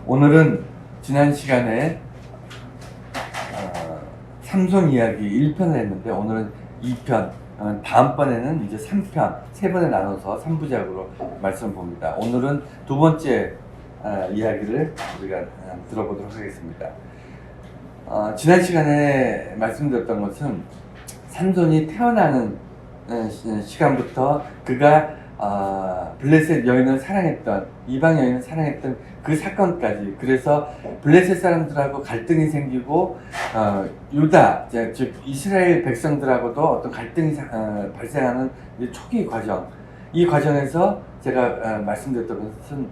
오늘은 지난 시간에 삼손 이야기 1편을 했는데 오늘은 2편, 다음번에는 이제 3편, 3번에 나눠서 3부작으로 말씀을 봅니다. 오늘은 두 번째 이야기를 우리가 들어보도록 하겠습니다. 지난 시간에 말씀드렸던 것은 삼손이 태어나는 시간부터 그가 블레셋 여인을 사랑했던, 이방 여인을 사랑했던 그 사건까지, 그래서 블레셋 사람들하고 갈등이 생기고 유다, 즉 이스라엘 백성들하고도 어떤 갈등이 발생하는 초기 과정, 이 과정에서 제가 말씀드렸던 것은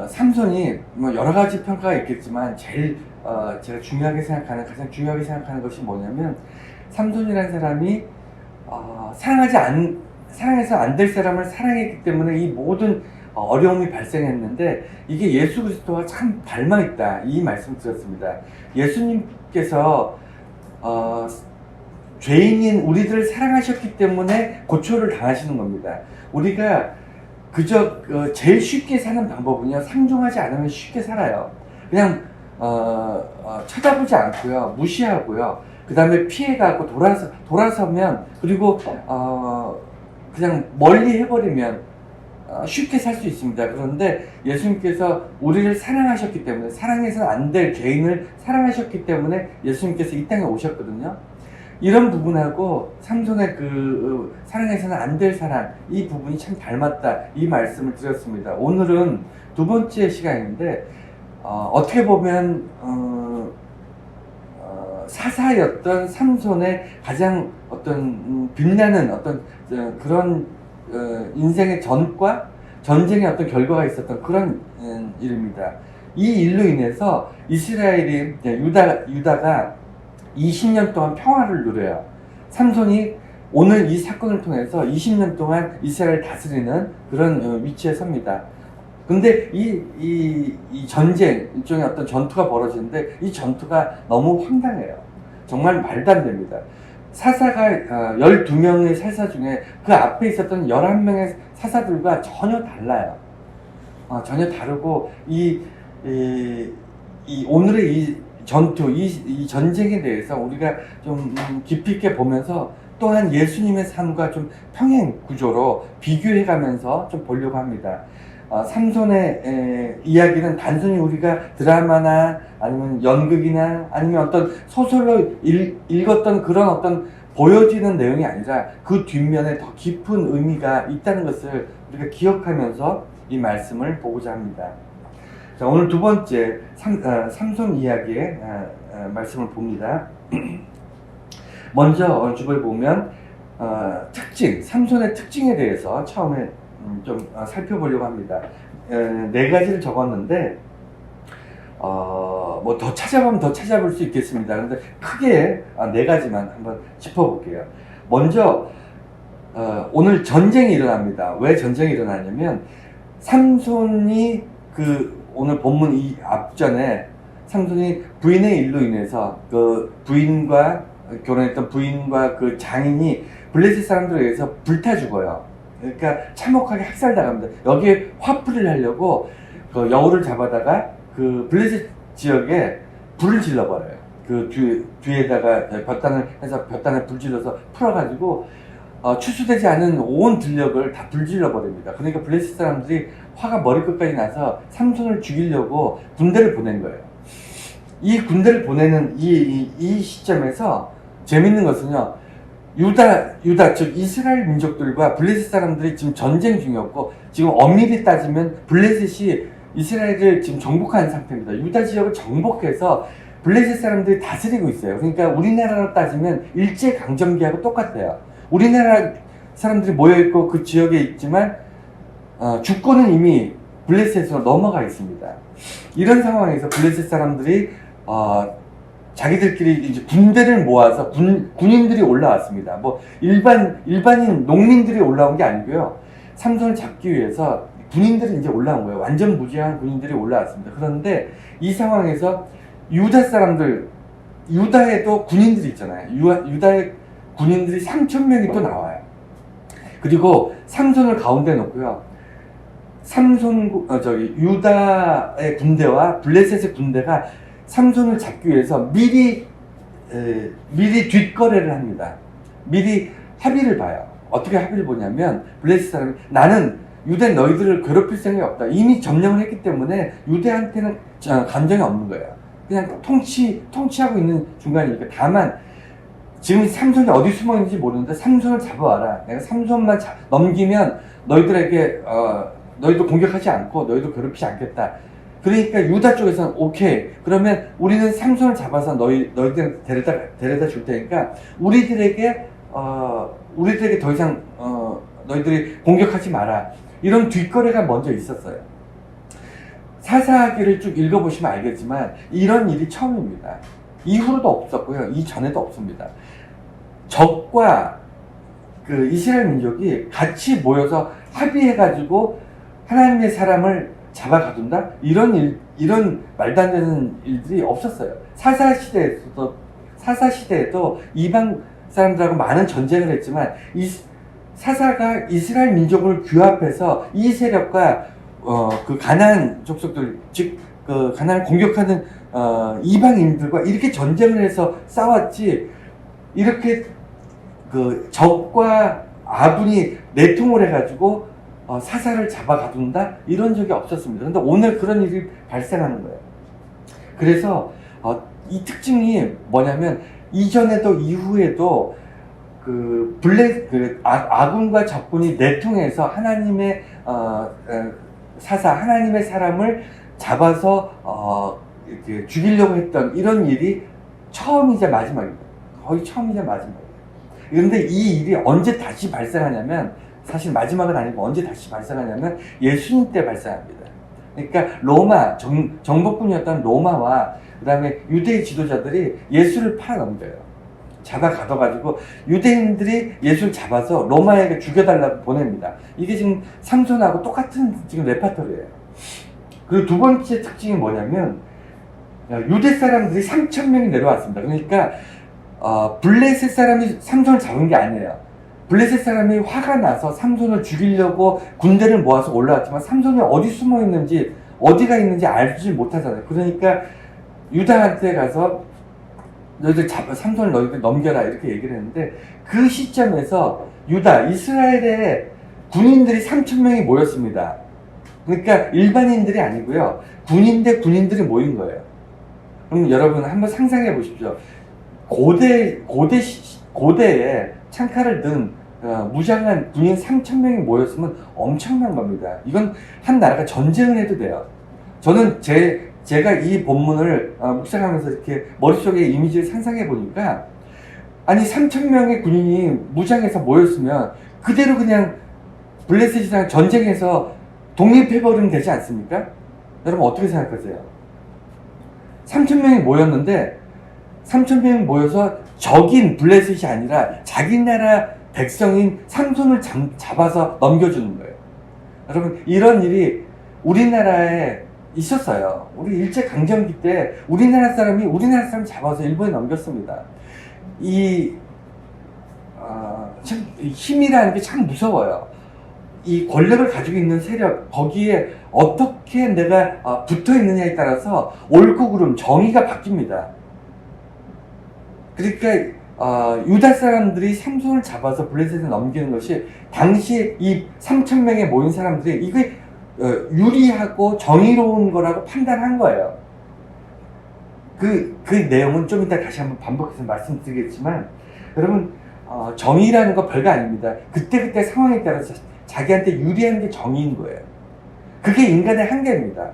삼손이 뭐 여러 가지 평가가 있겠지만 제일 제가 가장 중요하게 생각하는 것이 뭐냐면, 삼손이라는 사람이 사랑해서 안 될 사람을 사랑했기 때문에 이 모든 어려움이 발생했는데, 이게 예수 그리스도와 참 닮아있다, 이 말씀을 드렸습니다. 예수님께서 죄인인 우리들을 사랑하셨기 때문에 고초를 당하시는 겁니다. 우리가 그저 제일 쉽게 사는 방법은요, 상종하지 않으면 쉽게 살아요. 그냥 쳐다보지 않고요, 무시하고요, 그 다음에 피해가고 돌아서면, 그리고 그냥 멀리 해버리면 쉽게 살 수 있습니다. 그런데 예수님께서 우리를 사랑하셨기 때문에, 사랑해서는 안 될 개인을 사랑하셨기 때문에 예수님께서 이 땅에 오셨거든요. 이런 부분하고 삼손의 사랑해서는 안 될 사랑, 이 부분이 참 닮았다, 이 말씀을 드렸습니다. 오늘은 두 번째 시간인데, 어떻게 보면 사사였던 삼손의 가장 어떤 빛나는 어떤 그런 인생의 전쟁의 어떤 결과가 있었던 그런 일입니다. 이 일로 인해서 이스라엘이, 유다가 20년 동안 평화를 누려요. 삼손이 오늘 이 사건을 통해서 20년 동안 이스라엘을 다스리는 그런 위치에 섭니다. 근데 이 전쟁, 일종의 어떤 전투가 벌어지는데, 이 전투가 너무 황당해요. 정말 말도 안 됩니다. 사사가 12명의 사사 중에 그 앞에 있었던 11명의 사사들과 전혀 달라요. 전혀 다르고, 오늘의 이 전투, 이 전쟁에 대해서 우리가 좀 깊이 있게 보면서, 또한 예수님의 삶과 좀 평행 구조로 비교해 가면서 좀 보려고 합니다. 삼손의 이야기는 단순히 우리가 드라마나 아니면 연극이나 아니면 어떤 소설로 읽었던 그런 어떤 보여지는 내용이 아니라 그 뒷면에 더 깊은 의미가 있다는 것을 우리가 기억하면서 이 말씀을 보고자 합니다. 자, 오늘 두 번째 삼손 이야기의 말씀을 봅니다. 먼저 주보에 보면 삼손의 특징에 대해서 처음에 좀 살펴보려고 합니다. 4가지를 적었는데, 뭐 더 찾아보면 더 찾아볼 수 있겠습니다. 그런데 크게 4가지만 한번 짚어볼게요. 먼저 오늘 전쟁이 일어납니다. 왜 전쟁이 일어나냐면, 삼손이 오늘 본문 이 앞전에 삼손이 부인의 일로 인해서 결혼했던 부인과 그 장인이 블레셋 사람들에 의해서 불타 죽어요. 그러니까 참혹하게 학살당합니다. 여기에 화풀이를 하려고 여우를 잡아다가 그 블레셋 지역에 불을 질러버려요. 뒤에다가 볕단에 불 질러서 풀어가지고 추수되지 않은 온 들녘을 다 불질러버립니다. 그러니까 블레셋 사람들이 화가 머리끝까지 나서 삼손을 죽이려고 군대를 보낸 거예요. 이 군대를 보내는 이 시점에서 재밌는 것은요, 유다, 즉 이스라엘 민족들과 블레셋 사람들이 지금 전쟁 중이었고, 지금 엄밀히 따지면 블레셋이 이스라엘을 지금 정복한 상태입니다. 유다 지역을 정복해서 블레셋 사람들이 다스리고 있어요. 그러니까 우리나라로 따지면 일제강점기하고 똑같아요. 우리나라 사람들이 모여있고 그 지역에 있지만 주권은 이미 블레셋으로 넘어가 있습니다. 이런 상황에서 블레셋 사람들이 자기들끼리 이제 군대를 모아서 군인들이 올라왔습니다. 뭐 일반인 농민들이 올라온 게 아니고요, 삼손을 잡기 위해서 군인들이 이제 올라온 거예요. 완전 무지한 군인들이 올라왔습니다. 그런데 이 상황에서 유다 사람들, 유다에도 군인들이 있잖아요. 유다의 군인들이 3,000명이 또 나와요. 그리고 삼손을 가운데 놓고요, 유다의 군대와 블레셋의 군대가 삼손을 잡기 위해서 미리 뒷거래를 합니다. 미리 합의를 봐요. 어떻게 합의를 보냐면, 블레셋 사람이, 나는 유대 너희들을 괴롭힐 생각이 없다. 이미 점령을 했기 때문에 유대한테는 감정이 없는 거예요. 그냥 통치하고 있는 중간이니까. 다만 지금 삼손이 어디 숨어 있는지 모르는데 삼손을 잡아와라. 내가 삼손만 넘기면 너희들에게 너희도 공격하지 않고 너희도 괴롭히지 않겠다. 그러니까 유다 쪽에서는 오케이, 그러면 우리는 삼손을 잡아서 너희들 데려다 줄 테니까 우리들에게 더 이상 너희들이 공격하지 마라. 이런 뒷거래가 먼저 있었어요. 사사기를 쭉 읽어보시면 알겠지만 이런 일이 처음입니다. 이후로도 없었고요, 이전에도 없습니다. 적과 그 이스라엘 민족이 같이 모여서 합의해가지고 하나님의 사람을 잡아가둔다? 이런 말도 안 되는 일들이 없었어요. 사사 시대에도 이방 사람들하고 많은 전쟁을 했지만 사사가 이스라엘 민족을 규합해서 이 세력과 그 가나안 족속들, 즉 그 가나안을 공격하는 이방인들과 이렇게 전쟁을 해서 싸웠지, 이렇게 그 적과 아분이 내통을 해가지고 사사를 잡아가둔다? 이런 적이 없었습니다. 그런데 오늘 그런 일이 발생하는 거예요. 그래서 이 특징이 뭐냐면, 이전에도 이후에도 아군과 적군이 내통해서 하나님의 하나님의 사람을 잡아서 이렇게 죽이려고 했던 이런 일이 처음이자 마지막입니다. 거의 처음이자 마지막이에요. 그런데 이 일이 언제 다시 발생하냐면, 사실 마지막은 아니고 언제 다시 발생하냐면 예수님 때 발생합니다. 그러니까 로마 정복군이었던 로마와 그 다음에 유대의 지도자들이 예수를 팔아넘겨요. 잡아가둬가지고 유대인들이 예수를 잡아서 로마에게 죽여달라고 보냅니다. 이게 지금 삼손하고 똑같은 지금 레파토리예요. 그리고 두 번째 특징이 뭐냐면, 유대 사람들이 3,000명이 내려왔습니다. 그러니까 블레셋 사람이 삼손을 잡은 게 아니에요. 블레셋 사람이 화가 나서 삼손을 죽이려고 군대를 모아서 올라왔지만 삼손이 어디 숨어 있는지, 어디가 있는지 알지 못하잖아요. 그러니까 유다한테 가서 삼손을 너희들 넘겨라, 이렇게 얘기를 했는데, 그 시점에서 이스라엘의 군인들이 3,000명이 모였습니다. 그러니까 일반인들이 아니고요, 군인들이 모인 거예요. 그럼 여러분 한번 상상해 보십시오. 고대에 창칼을 든 무장한 군인 3,000명이 모였으면 엄청난 겁니다. 이건 한 나라가 전쟁을 해도 돼요. 저는 제가 이 본문을 묵상하면서 이렇게 머릿속에 이미지를 상상해 보니까, 아니 3,000명의 군인이 무장해서 모였으면 그대로 그냥 블레셋이랑 전쟁해서 독립해버리면 되지 않습니까? 여러분 어떻게 생각하세요? 3,000명이 모였는데 3,000명이 모여서 적인 블레셋이 아니라 자기 나라 백성인 삼손을 잡아서 넘겨주는 거예요. 여러분 이런 일이 우리나라에 있었어요. 우리 일제강점기 때 우리나라 사람 잡아서 일본에 넘겼습니다. 참 힘이라는 게 참 무서워요. 이 권력을 가지고 있는 세력, 거기에 어떻게 내가 붙어 있느냐에 따라서 옳고 그름, 정의가 바뀝니다. 그러니까 유다 사람들이 삼손을 잡아서 블레셋에 넘기는 것이 당시 이 3,000명에 모인 사람들이 이게 유리하고 정의로운 거라고 판단한 거예요. 그 내용은 좀 이따 다시 한번 반복해서 말씀드리겠지만, 여러분 정의라는 거 별거 아닙니다. 그때그때 상황에 따라서 자기한테 유리한 게 정의인 거예요. 그게 인간의 한계입니다.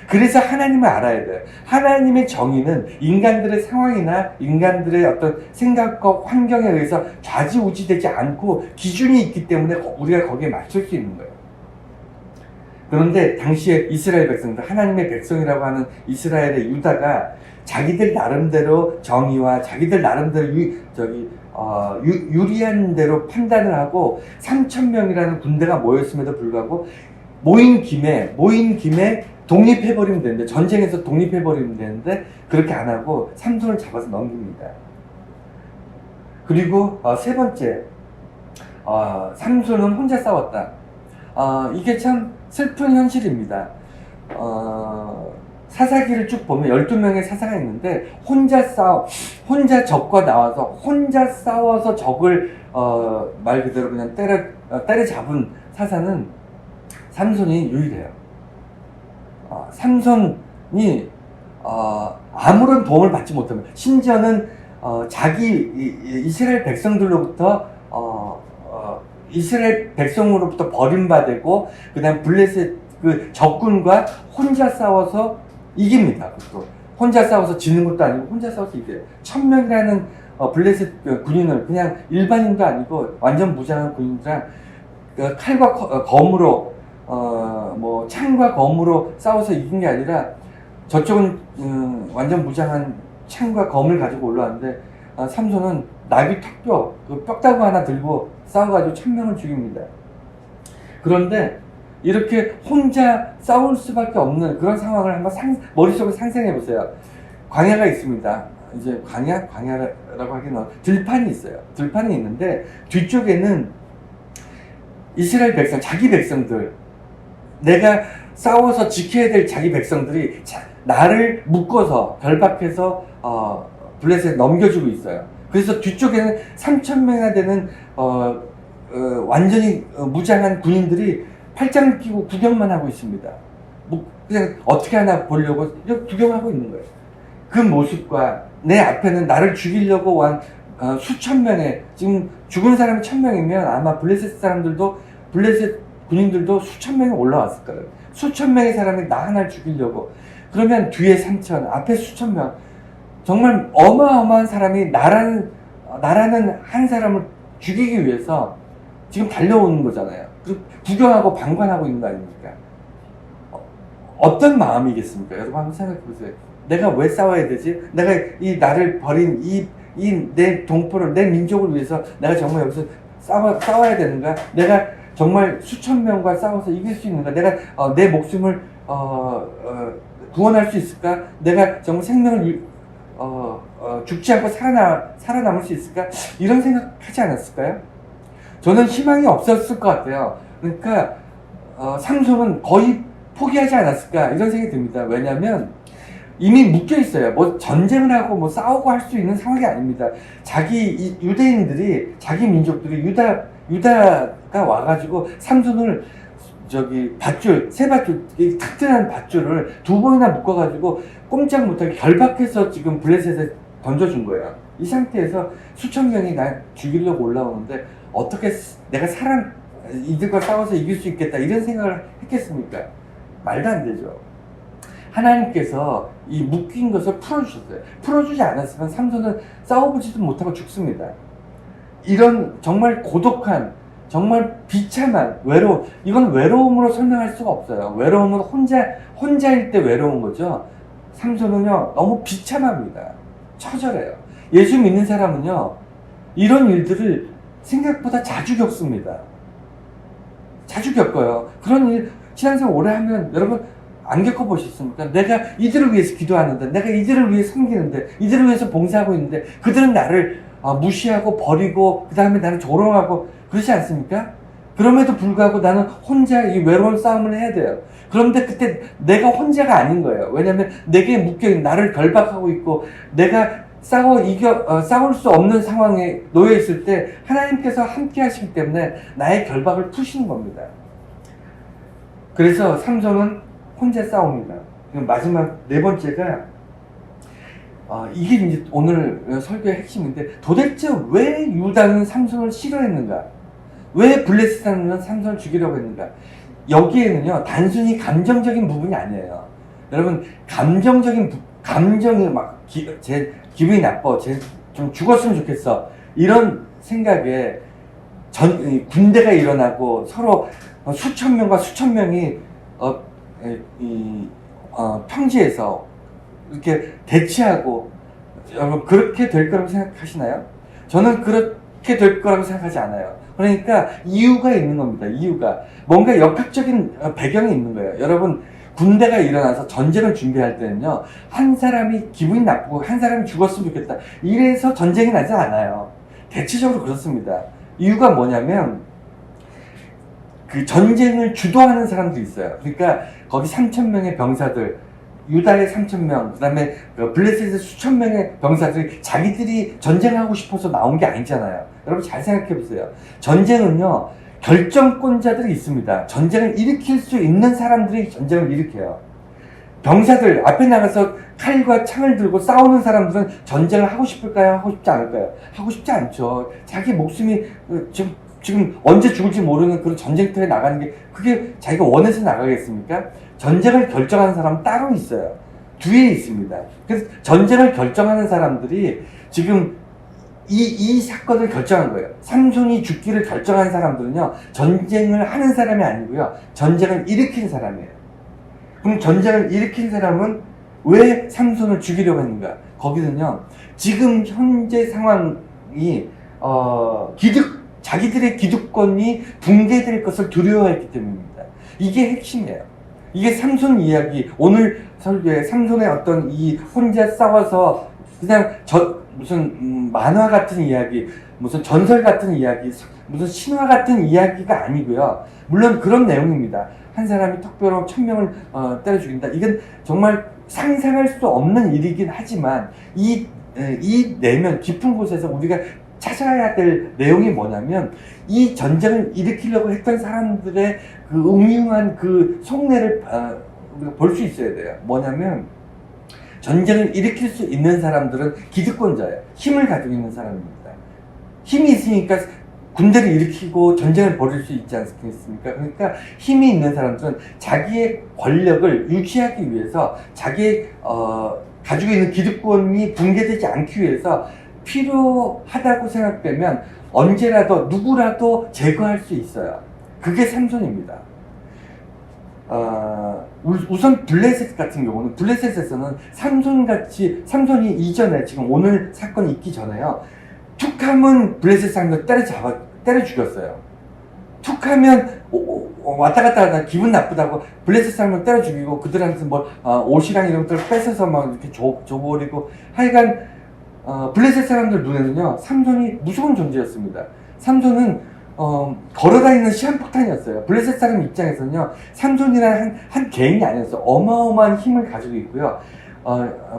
그래서 하나님을 알아야 돼요. 하나님의 정의는 인간들의 상황이나 인간들의 어떤 생각과 환경에 의해서 좌지우지되지 않고 기준이 있기 때문에 우리가 거기에 맞출 수 있는 거예요. 그런데 당시에 이스라엘 백성들, 하나님의 백성이라고 하는 이스라엘의 유다가 자기들 나름대로 정의와 자기들 나름대로 유리한 대로 판단을 하고 3,000명이라는 군대가 모였음에도 불구하고 모인 김에 독립해버리면 되는데, 전쟁에서 독립해버리면 되는데 그렇게 안 하고 삼손을 잡아서 넘깁니다. 그리고 세 번째, 삼손은 혼자 싸웠다. 이게 참 슬픈 현실입니다. 사사기를 쭉 보면 12명의 사사가 있는데 혼자 적과 나와서 혼자 싸워서 적을 말 그대로 그냥 때려잡은 사사는 삼손이 유일해요. 삼손이 아무런 도움을 받지 못하면 심지어는 자기 이스라엘 백성들로부터 이스라엘 백성으로부터 버림받고 그다음 블레셋 그 적군과 혼자 싸워서 이깁니다. 그것도 혼자 싸워서 지는 것도 아니고 혼자 싸워서 이겨요. 1000명이라는 블레셋 군인을 그냥 일반인도 아니고 완전 무장한 군인이랑 칼과 검으로 뭐 창과 검으로 싸워서 이긴 게 아니라 저쪽은 완전 무장한 창과 검을 가지고 올라왔는데 삼손은 나귀 턱뼈 그 뼈다구 하나 들고 싸워가지고 1000명을 죽입니다. 그런데 이렇게 혼자 싸울 수밖에 없는 그런 상황을 한번 머릿속에 상상해 보세요. 광야가 있습니다. 이제 광야라고 하기는 들판이 있어요. 들판이 있는데 뒤쪽에는 이스라엘 백성, 자기 백성들, 내가 싸워서 지켜야 될 자기 백성들이 나를 묶어서 결박해서 블레셋에 넘겨주고 있어요. 그래서 뒤쪽에는 3000명이나 되는 완전히 무장한 군인들이 팔짱을 끼고 구경만 하고 있습니다. 뭐 그냥 어떻게 하나 보려고 구경하고 있는 거예요. 그 모습과 내 앞에는 나를 죽이려고 온 수천 명의, 지금 죽은 사람이 1000명이면 아마 블레셋 군인들도 수천 명이 올라왔을 거예요. 수천 명의 사람이 나 하나를 죽이려고. 그러면 뒤에 3000, 앞에 수천 명. 정말 어마어마한 사람이 나라는 한 사람을 죽이기 위해서 지금 달려오는 거잖아요. 구경하고 방관하고 있는 거 아닙니까? 어떤 마음이겠습니까? 여러분 한번 생각해 보세요. 내가 왜 싸워야 되지? 내가 나를 버린 내 동포를, 내 민족을 위해서 내가 정말 여기서 싸워야 되는가? 내가 정말 수천 명과 싸워서 이길 수 있는가? 내가 내 목숨을 구원할 수 있을까? 내가 정말 생명을 죽지 않고 살아남을 수 있을까? 이런 생각하지 않았을까요? 저는 희망이 없었을 것 같아요. 그러니까 삼손은 거의 포기하지 않았을까 이런 생각이 듭니다. 왜냐하면 이미 묶여 있어요. 뭐 전쟁을 하고 뭐 싸우고 할 수 있는 상황이 아닙니다. 자기 유대인들이, 자기 민족들이 유다가 와가지고 삼손을 세 밧줄, 튼튼한 밧줄을 2번이나 묶어가지고 꼼짝 못하게 결박해서 지금 블레셋에 던져준 거예요. 이 상태에서 수천 명이 날 죽이려고 올라오는데 어떻게 내가 이들과 싸워서 이길 수 있겠다 이런 생각을 했겠습니까? 말도 안 되죠. 하나님께서 이 묶인 것을 풀어주셨어요. 풀어주지 않았으면 삼손은 싸워보지도 못하고 죽습니다. 이런 정말 고독한, 정말 비참한 외로움, 이건 외로움으로 설명할 수가 없어요. 외로움은 혼자일 때 외로운 거죠. 삼손은요 너무 비참합니다. 처절해요. 예수 믿는 사람은요 이런 일들을 생각보다 자주 겪습니다. 자주 겪어요. 그런 일 신앙생활 오래 하면 여러분 안 겪어보셨습니까? 내가 이들을 위해서 기도하는데, 내가 이들을 위해 섬기는데, 이들을 위해서 봉사하고 있는데 그들은 나를 무시하고 버리고 그 다음에 나를 조롱하고 그렇지 않습니까? 그럼에도 불구하고 나는 혼자 이 외로운 싸움을 해야 돼요. 그런데 그때 내가 혼자가 아닌 거예요. 왜냐하면 내게 묶여있는, 나를 결박하고 있고 내가 싸울 수 없는 상황에 놓여 있을 때 하나님께서 함께 하시기 때문에 나의 결박을 푸시는 겁니다. 그래서 삼손은 혼자 싸웁니다. 마지막 4번째가 이게 이제 오늘 설교의 핵심인데, 도대체 왜 유다는 삼손을 싫어했는가? 왜 블레셋 사람들은 삼손을 죽이려고 했는가? 여기에는요 단순히 감정적인 부분이 아니에요. 여러분 감정이 막 제 기분이 나빠, 좀 죽었으면 좋겠어, 이런 생각에 군대가 일어나고 서로 수천 명과 수천 명이 평지에서 이렇게 대치하고, 여러분 그렇게 될 거라고 생각하시나요? 저는 그렇게 될 거라고 생각하지 않아요. 그러니까 이유가 있는 겁니다. 이유가 뭔가 역학적인 배경이 있는 거예요. 여러분 군대가 일어나서 전쟁을 준비할 때는요 한 사람이 기분이 나쁘고 한 사람이 죽었으면 좋겠다 이래서 전쟁이 나지 않아요. 대체적으로 그렇습니다. 이유가 뭐냐면 그 전쟁을 주도하는 사람도 있어요. 그러니까 거기 3,000명의 병사들, 유다의 3,000명, 그 다음에 블레셋의 수천 명의 병사들이 자기들이 전쟁하고 싶어서 나온 게 아니잖아요. 여러분 잘 생각해 보세요. 전쟁은요, 결정권자들이 있습니다. 전쟁을 일으킬 수 있는 사람들이 전쟁을 일으켜요. 병사들 앞에 나가서 칼과 창을 들고 싸우는 사람들은 전쟁을 하고 싶을까요? 하고 싶지 않을까요? 하고 싶지 않죠. 자기 목숨이 지금 언제 죽을지 모르는 그런 전쟁터에 나가는 게 그게 자기가 원해서 나가겠습니까? 전쟁을 결정하는 사람은 따로 있어요. 뒤에 있습니다. 그래서 전쟁을 결정하는 사람들이 지금 이 사건을 결정한 거예요. 삼손이 죽기를 결정한 사람들은요, 전쟁을 하는 사람이 아니고요, 전쟁을 일으킨 사람이에요. 그럼 전쟁을 일으킨 사람은 왜 삼손을 죽이려고 했는가? 거기는요, 지금 현재 상황이 자기들의 기득권이 붕괴될 것을 두려워했기 때문입니다. 이게 핵심이에요. 이게 삼손 이야기, 오늘 설교에 삼손의 어떤 이 혼자 싸워서 그냥 무슨 만화 같은 이야기, 무슨 전설 같은 이야기, 무슨 신화 같은 이야기가 아니고요. 물론 그런 내용입니다. 한 사람이 턱뼈로 1,000명을 때려 죽인다. 이건 정말 상상할 수 없는 일이긴 하지만 이 내면 깊은 곳에서 우리가 찾아야 될 내용이 뭐냐면 이 전쟁을 일으키려고 했던 사람들의 그 음흉한 그 속내를 우리가 볼 수 있어야 돼요. 뭐냐면 전쟁을 일으킬 수 있는 사람들은 기득권자예요. 힘을 가지고 있는 사람입니다. 힘이 있으니까 군대를 일으키고 전쟁을 벌일 수 있지 않겠습니까? 그러니까 힘이 있는 사람들은 자기의 권력을 유지하기 위해서 자기의 가지고 있는 기득권이 붕괴되지 않기 위해서 필요하다고 생각되면 언제라도 누구라도 제거할 수 있어요. 그게 삼손입니다. 우선 블레셋 같은 경우는, 블레셋에서는 삼손이 이전에, 지금 오늘 사건이 있기 전에요, 툭하면 블레셋 사람들 때려 죽였어요. 툭하면 왔다 갔다 하다 기분 나쁘다고 블레셋 사람을 때려 죽이고 그들한테 옷이랑 이런 것들을 뺏어서 막 이렇게 줘버리고, 하여간 블레셋 사람들 눈에는요, 삼손이 무서운 존재였습니다. 삼손은 걸어다니는 시한폭탄이었어요. 블레셋 사람 입장에서는요, 삼손이라는 한 개인이 아니었어요. 어마어마한 힘을 가지고 있고요.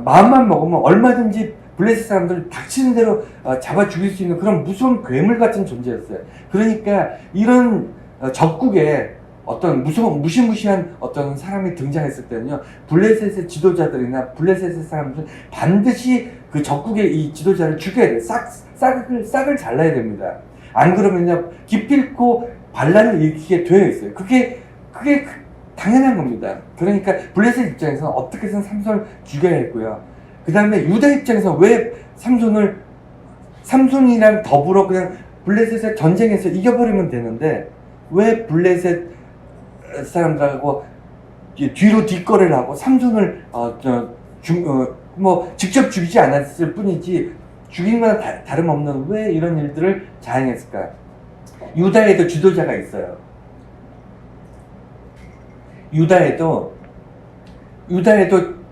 마음만 먹으면 얼마든지 블레셋 사람들을 닥치는 대로 잡아 죽일 수 있는 그런 무서운 괴물 같은 존재였어요. 그러니까 이런 적국에 어떤 무시무시한 어떤 사람이 등장했을 때는요, 블레셋의 지도자들이나 블레셋의 사람들은 반드시 그 적국의 이 지도자를 죽여야 돼요. 싹을 잘라야 됩니다. 안 그러면요, 기필코 반란을 일으키게 되어 있어요. 그게 당연한 겁니다. 그러니까 블레셋 입장에서는 어떻게든 삼손을 죽여야 했고요. 그 다음에 유다 입장에서 왜 삼손이랑 더불어 그냥 블레셋의 전쟁에서 이겨버리면 되는데, 왜 블레셋 사람들하고 뒤로 뒷거래를 하고 삼손을 직접 죽이지 않았을 뿐이지 죽인 거나 다름없는 왜 이런 일들을 자행했을까? 유다에도 지도자가 있어요. 유다에도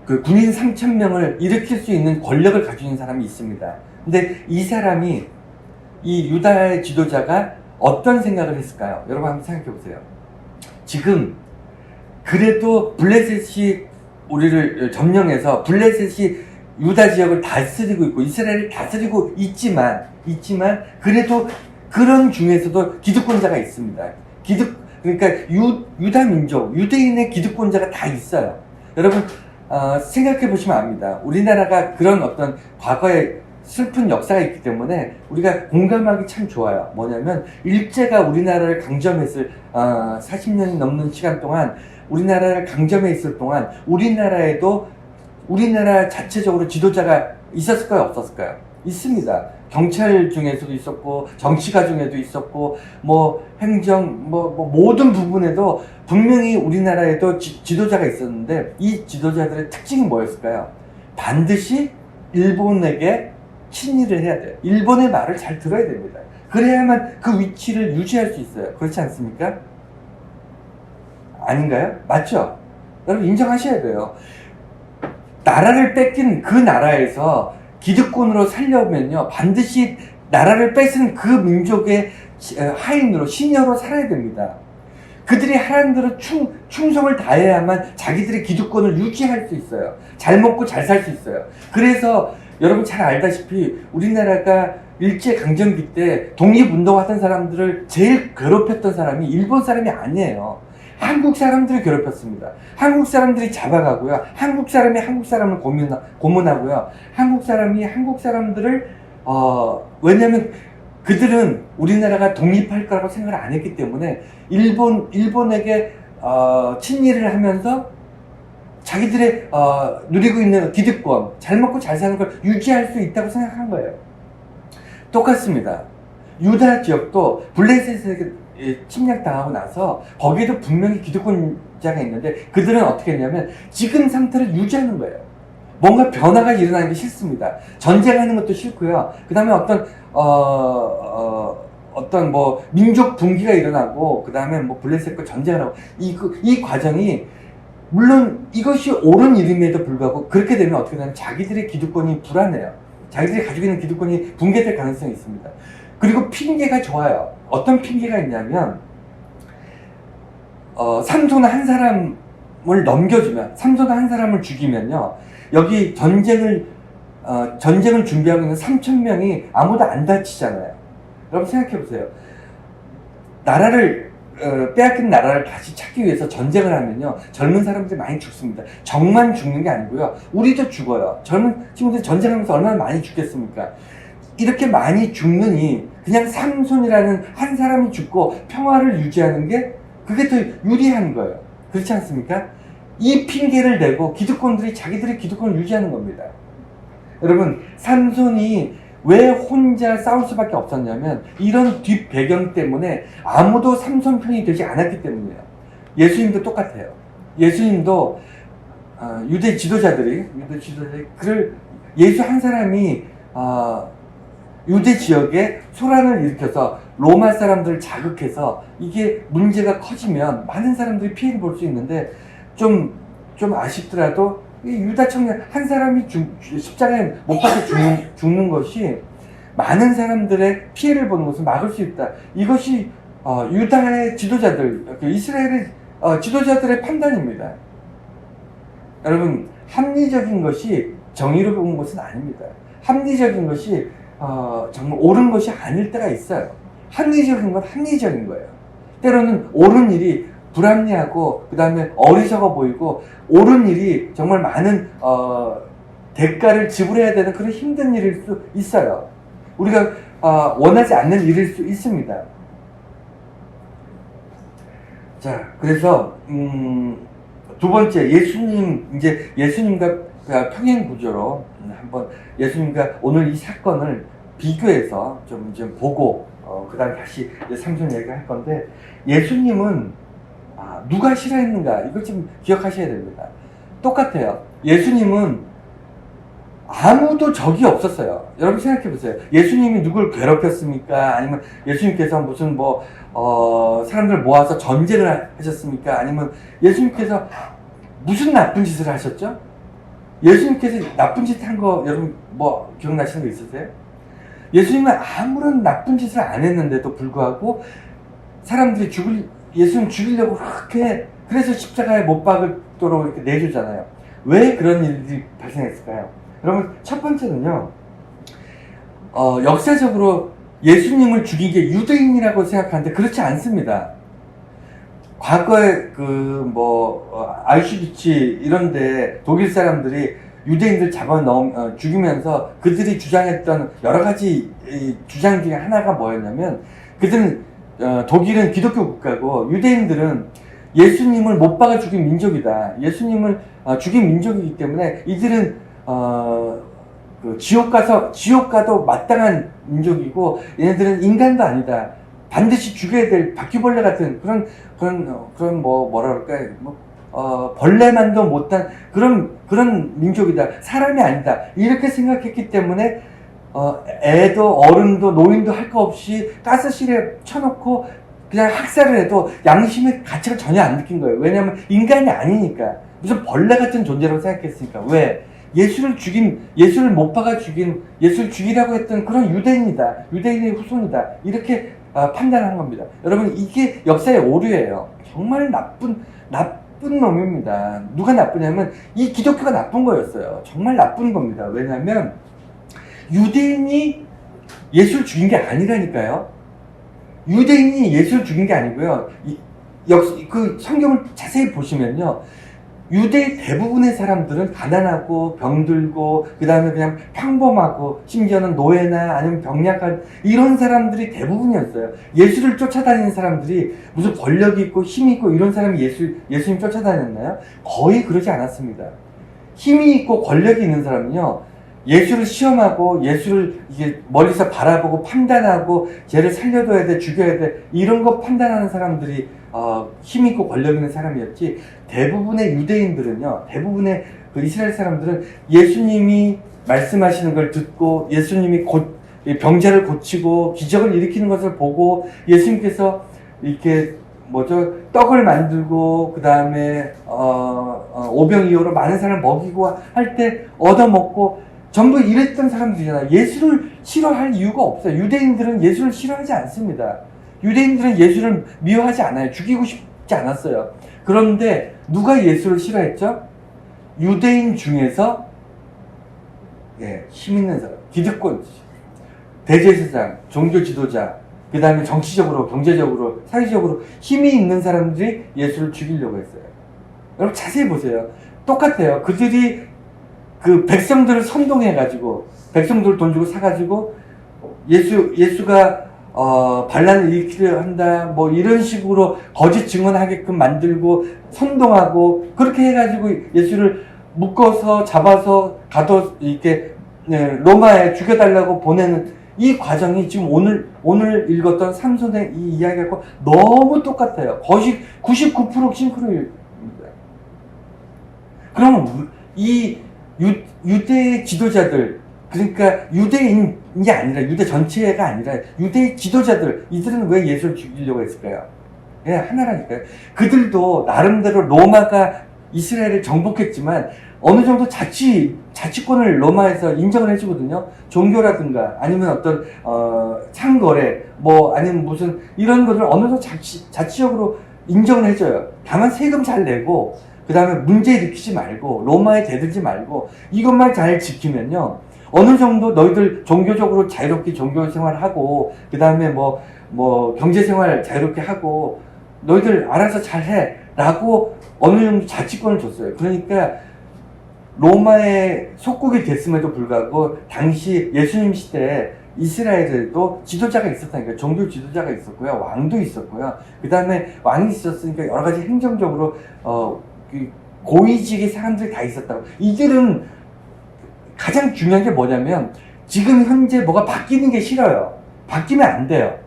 그 군인 3,000명을 일으킬 수 있는 권력을 가지고 있는 사람이 있습니다. 근데 이 사람이, 이 유다의 지도자가 어떤 생각을 했을까요? 여러분 한번 생각해 보세요. 지금 그래도 블레셋이 우리를 점령해서 블레셋이 유다 지역을 다스리고 있고 이스라엘을 다스리고 있지만 그래도 그런 중에서도 기득권자가 있습니다. 그러니까 유다 민족, 유대인의 기득권자가 다 있어요. 여러분 생각해 보시면 압니다. 우리나라가 그런 어떤 과거에 슬픈 역사가 있기 때문에 우리가 공감하기 참 좋아요. 뭐냐면 일제가 우리나라를 강점했을 40년이 넘는 시간 동안 우리나라를 강점해 있을 동안 우리나라 자체적으로 지도자가 있었을까요? 없었을까요? 있습니다. 경찰 중에서도 있었고 정치가 중에도 있었고 행정 모든 부분에도 분명히 우리나라에도 지도자가 있었는데, 이 지도자들의 특징이 뭐였을까요? 반드시 일본에게 친일을 해야 돼요. 일본의 말을 잘 들어야 됩니다. 그래야만 그 위치를 유지할 수 있어요. 그렇지 않습니까? 아닌가요? 맞죠? 여러분 인정하셔야 돼요. 나라를 뺏긴 그 나라에서 기득권으로 살려면요, 반드시 나라를 뺏은 그 민족의 하인으로, 시녀로 살아야 됩니다. 그들이 하라는 대로 충성을 다해야만 자기들의 기득권을 유지할 수 있어요. 잘 먹고 잘 살 수 있어요. 그래서 여러분 잘 알다시피 우리나라가 일제강점기 때 독립운동하던 사람들을 제일 괴롭혔던 사람이 일본 사람이 아니에요. 한국 사람들을 괴롭혔습니다. 한국 사람들이 잡아가고요. 한국 사람이 한국 사람을 고문하고요. 한국 사람이 한국 사람들을 왜냐면 그들은 우리나라가 독립할 거라고 생각을 안 했기 때문에 일본에게 친일을 하면서 자기들의 누리고 있는 기득권, 잘 먹고 잘 사는 걸 유지할 수 있다고 생각한 거예요. 똑같습니다. 유다 지역도 블레셋에게 침략당하고 나서 거기에도 분명히 기득권자가 있는데 그들은 어떻게 했냐면 지금 상태를 유지하는 거예요. 뭔가 변화가 일어나는 게 싫습니다. 전쟁하는 것도 싫고요. 그 다음에 어떤 뭐 민족 분기가 일어나고 그 다음에 뭐 블레셋과 전쟁을 하고 이 과정이 물론 이것이 옳은 일임에도 불구하고 그렇게 되면 어떻게 되냐면 자기들의 기득권이 불안해요. 자기들이 가지고 있는 기득권이 붕괴될 가능성이 있습니다. 그리고 핑계가 좋아요. 어떤 핑계가 있냐면 삼손 한 사람을 넘겨주면 삼손 한 사람을 죽이면요 여기 전쟁을 준비하고 있는 3,000명이 아무도 안 다치잖아요. 여러분 생각해 보세요. 나라를 빼앗긴 나라를 다시 찾기 위해서 전쟁을 하면요 젊은 사람들이 많이 죽습니다. 적만 죽는 게 아니고요 우리도 죽어요. 젊은 친구들이 전쟁하면서 얼마나 많이 죽겠습니까? 이렇게 많이 죽느니 그냥 삼손이라는 한 사람이 죽고 평화를 유지하는 게 그게 더 유리한 거예요. 그렇지 않습니까? 이 핑계를 대고 기득권들이 자기들의 기득권을 유지하는 겁니다. 여러분 삼손이 왜 혼자 싸울 수밖에 없었냐면 이런 뒷배경 때문에 아무도 삼손 편이 되지 않았기 때문이에요. 예수님도 똑같아요. 예수님도 유대 지도자들이 예수 한 사람이 유대 지역에 소란을 일으켜서 로마 사람들을 자극해서 이게 문제가 커지면 많은 사람들이 피해를 볼 수 있는데 좀 아쉽더라도 이 유다 청년 한 사람이 십자가에 못 박혀 죽는 것이 많은 사람들의 피해를 보는 것을 막을 수 있다. 이것이 유다의 지도자들, 이스라엘의 지도자들의 판단입니다. 여러분 합리적인 것이 정의로운 것은 아닙니다. 합리적인 것이 정말 옳은 것이 아닐 때가 있어요. 합리적인 건 합리적인 거예요. 때로는 옳은 일이 불합리하고 그 다음에 어리석어 보이고 옳은 일이 정말 많은 대가를 지불해야 되는 그런 힘든 일일 수 있어요. 우리가 원하지 않는 일일 수 있습니다. 자, 그래서 두 번째 예수님과 평행 구조로 한번 예수님과 오늘 이 사건을 비교해서 좀 보고 그 다음에 다시 삼손 얘기를 할 건데 예수님은 누가 싫어했는가 이걸 좀 기억하셔야 됩니다. 똑같아요. 예수님은 아무도 적이 없었어요. 여러분 생각해 보세요. 예수님이 누굴 괴롭혔습니까? 아니면 예수님께서 무슨 사람들 모아서 전쟁을 하셨습니까? 아니면 예수님께서 무슨 나쁜 짓을 하셨죠? 예수님께서 나쁜 짓 한 거 여러분 기억나시는 거 있으세요? 예수님은 아무런 나쁜 짓을 안 했는데도 불구하고 사람들이 예수님 죽이려고 그렇게 그래서 십자가에 못 박도록 이렇게 내주잖아요. 왜 그런 일이 발생했을까요? 여러분 첫 번째는요 역사적으로 예수님을 죽인 게 유대인이라고 생각하는데 그렇지 않습니다. 과거에 아우슈비츠 이런데 독일 사람들이 유대인들 죽이면서 그들이 주장했던 여러 가지 주장 중에 하나가 뭐였냐면 그들은 독일은 기독교 국가고 유대인들은 예수님을 못 박아 죽인 민족이다. 예수님을 죽인 민족이기 때문에 이들은 지옥 가도 마땅한 민족이고 얘네들은 인간도 아니다. 반드시 죽여야 될 바퀴벌레 같은 벌레만도 못한 그런 민족이다. 사람이 아니다. 이렇게 생각했기 때문에 애도 어른도 노인도 할 거 없이 가스실에 쳐놓고 그냥 학살을 해도 양심의 가치가 전혀 안 느낀 거예요. 왜냐하면 인간이 아니니까. 무슨 벌레 같은 존재라고 생각했으니까. 왜? 예수를 못 박아 죽인, 예수를 죽이라고 했던 그런 유대인이다. 유대인의 후손이다. 이렇게 판단한 겁니다. 여러분, 이게 역사의 오류예요. 정말 나쁜 놈입니다. 누가 나쁘냐면 이 기독교가 나쁜 거였어요. 정말 나쁜 겁니다. 왜냐하면 유대인이 예수를 죽인 게 아니라니까요. 유대인이 예수를 죽인 게 아니고요. 그 성경을 자세히 보시면요. 유대 대부분의 사람들은 가난하고 병들고 그 다음에 그냥 평범하고 심지어는 노예나 아니면 병약한 이런 사람들이 대부분이었어요. 예수를 쫓아다니는 사람들이 무슨 권력이 있고 힘이 있고 이런 사람이 예수님 쫓아다녔나요? 거의 그러지 않았습니다. 힘이 있고 권력이 있는 사람은요, 예수를 시험하고 예수를 이게 멀리서 바라보고 판단하고 쟤를 살려둬야 돼, 죽여야 돼, 이런 거 판단하는 사람들이 힘 있고 권력 있는 사람이었지, 대부분의 유대인들은요, 대부분의 그 이스라엘 사람들은 예수님이 말씀하시는 걸 듣고 예수님이 병자를 고치고 기적을 일으키는 것을 보고 예수님께서 이렇게 떡을 만들고 그 다음에 오병이어로 많은 사람을 먹이고 할 때 얻어먹고 전부 이랬던 사람들이잖아요. 예수를 싫어할 이유가 없어요. 유대인들은 예수를 싫어하지 않습니다. 유대인들은 예수를 미워하지 않아요. 죽이고 싶지 않았어요. 그런데 누가 예수를 싫어했죠? 유대인 중에서 힘 있는 사람, 기득권, 대제사장, 종교 지도자, 그 다음에 정치적으로, 경제적으로, 사회적으로 힘이 있는 사람들이 예수를 죽이려고 했어요. 여러분 자세히 보세요. 똑같아요. 그들이 그 백성들을 선동해가지고, 백성들 돈 주고 사가지고, 예수가 반란을 일으키려 한다, 뭐 이런 식으로 거짓 증언하게끔 만들고, 선동하고, 그렇게 해가지고 예수를 묶어서 잡아서 이렇게 로마에 죽여달라고 보내는 이 과정이 지금 오늘 읽었던 삼손의 이 이야기하고 너무 똑같아요. 거의 99% 싱크로입니다. 그러면 이 유대 지도자들, 그러니까 유대인이 아니라 유대 전체가 아니라 유대 지도자들, 이들은 왜 예수를 죽이려고 했을까요? 예, 하나라니까요. 그들도 나름대로 로마가 이스라엘을 정복했지만 어느 정도 자치권을 로마에서 인정을 해주거든요. 종교라든가 아니면 어떤 상거래 뭐 아니면 무슨 이런 것을 어느 정도 자치적으로 인정을 해줘요. 다만 세금 잘 내고 그 다음에 문제 일으키지 말고 로마에 대들지 말고 이것만 잘 지키면요, 어느 정도 너희들 종교적으로 자유롭게 종교 생활하고 그 다음에 뭐 경제 생활 자유롭게 하고 너희들 알아서 잘해 라고 어느 정도 자치권을 줬어요. 그러니까 로마의 속국이 됐음에도 불구하고 당시 예수님 시대에 이스라엘에도 지도자가 있었다니까. 종교 지도자가 있었고요, 왕도 있었고요. 그 다음에 왕이 있었으니까 여러 가지 행정적으로 고위직의 사람들이 다 있었다고. 이들은 가장 중요한 게 뭐냐면 지금 현재 뭐가 바뀌는 게 싫어요. 바뀌면 안 돼요.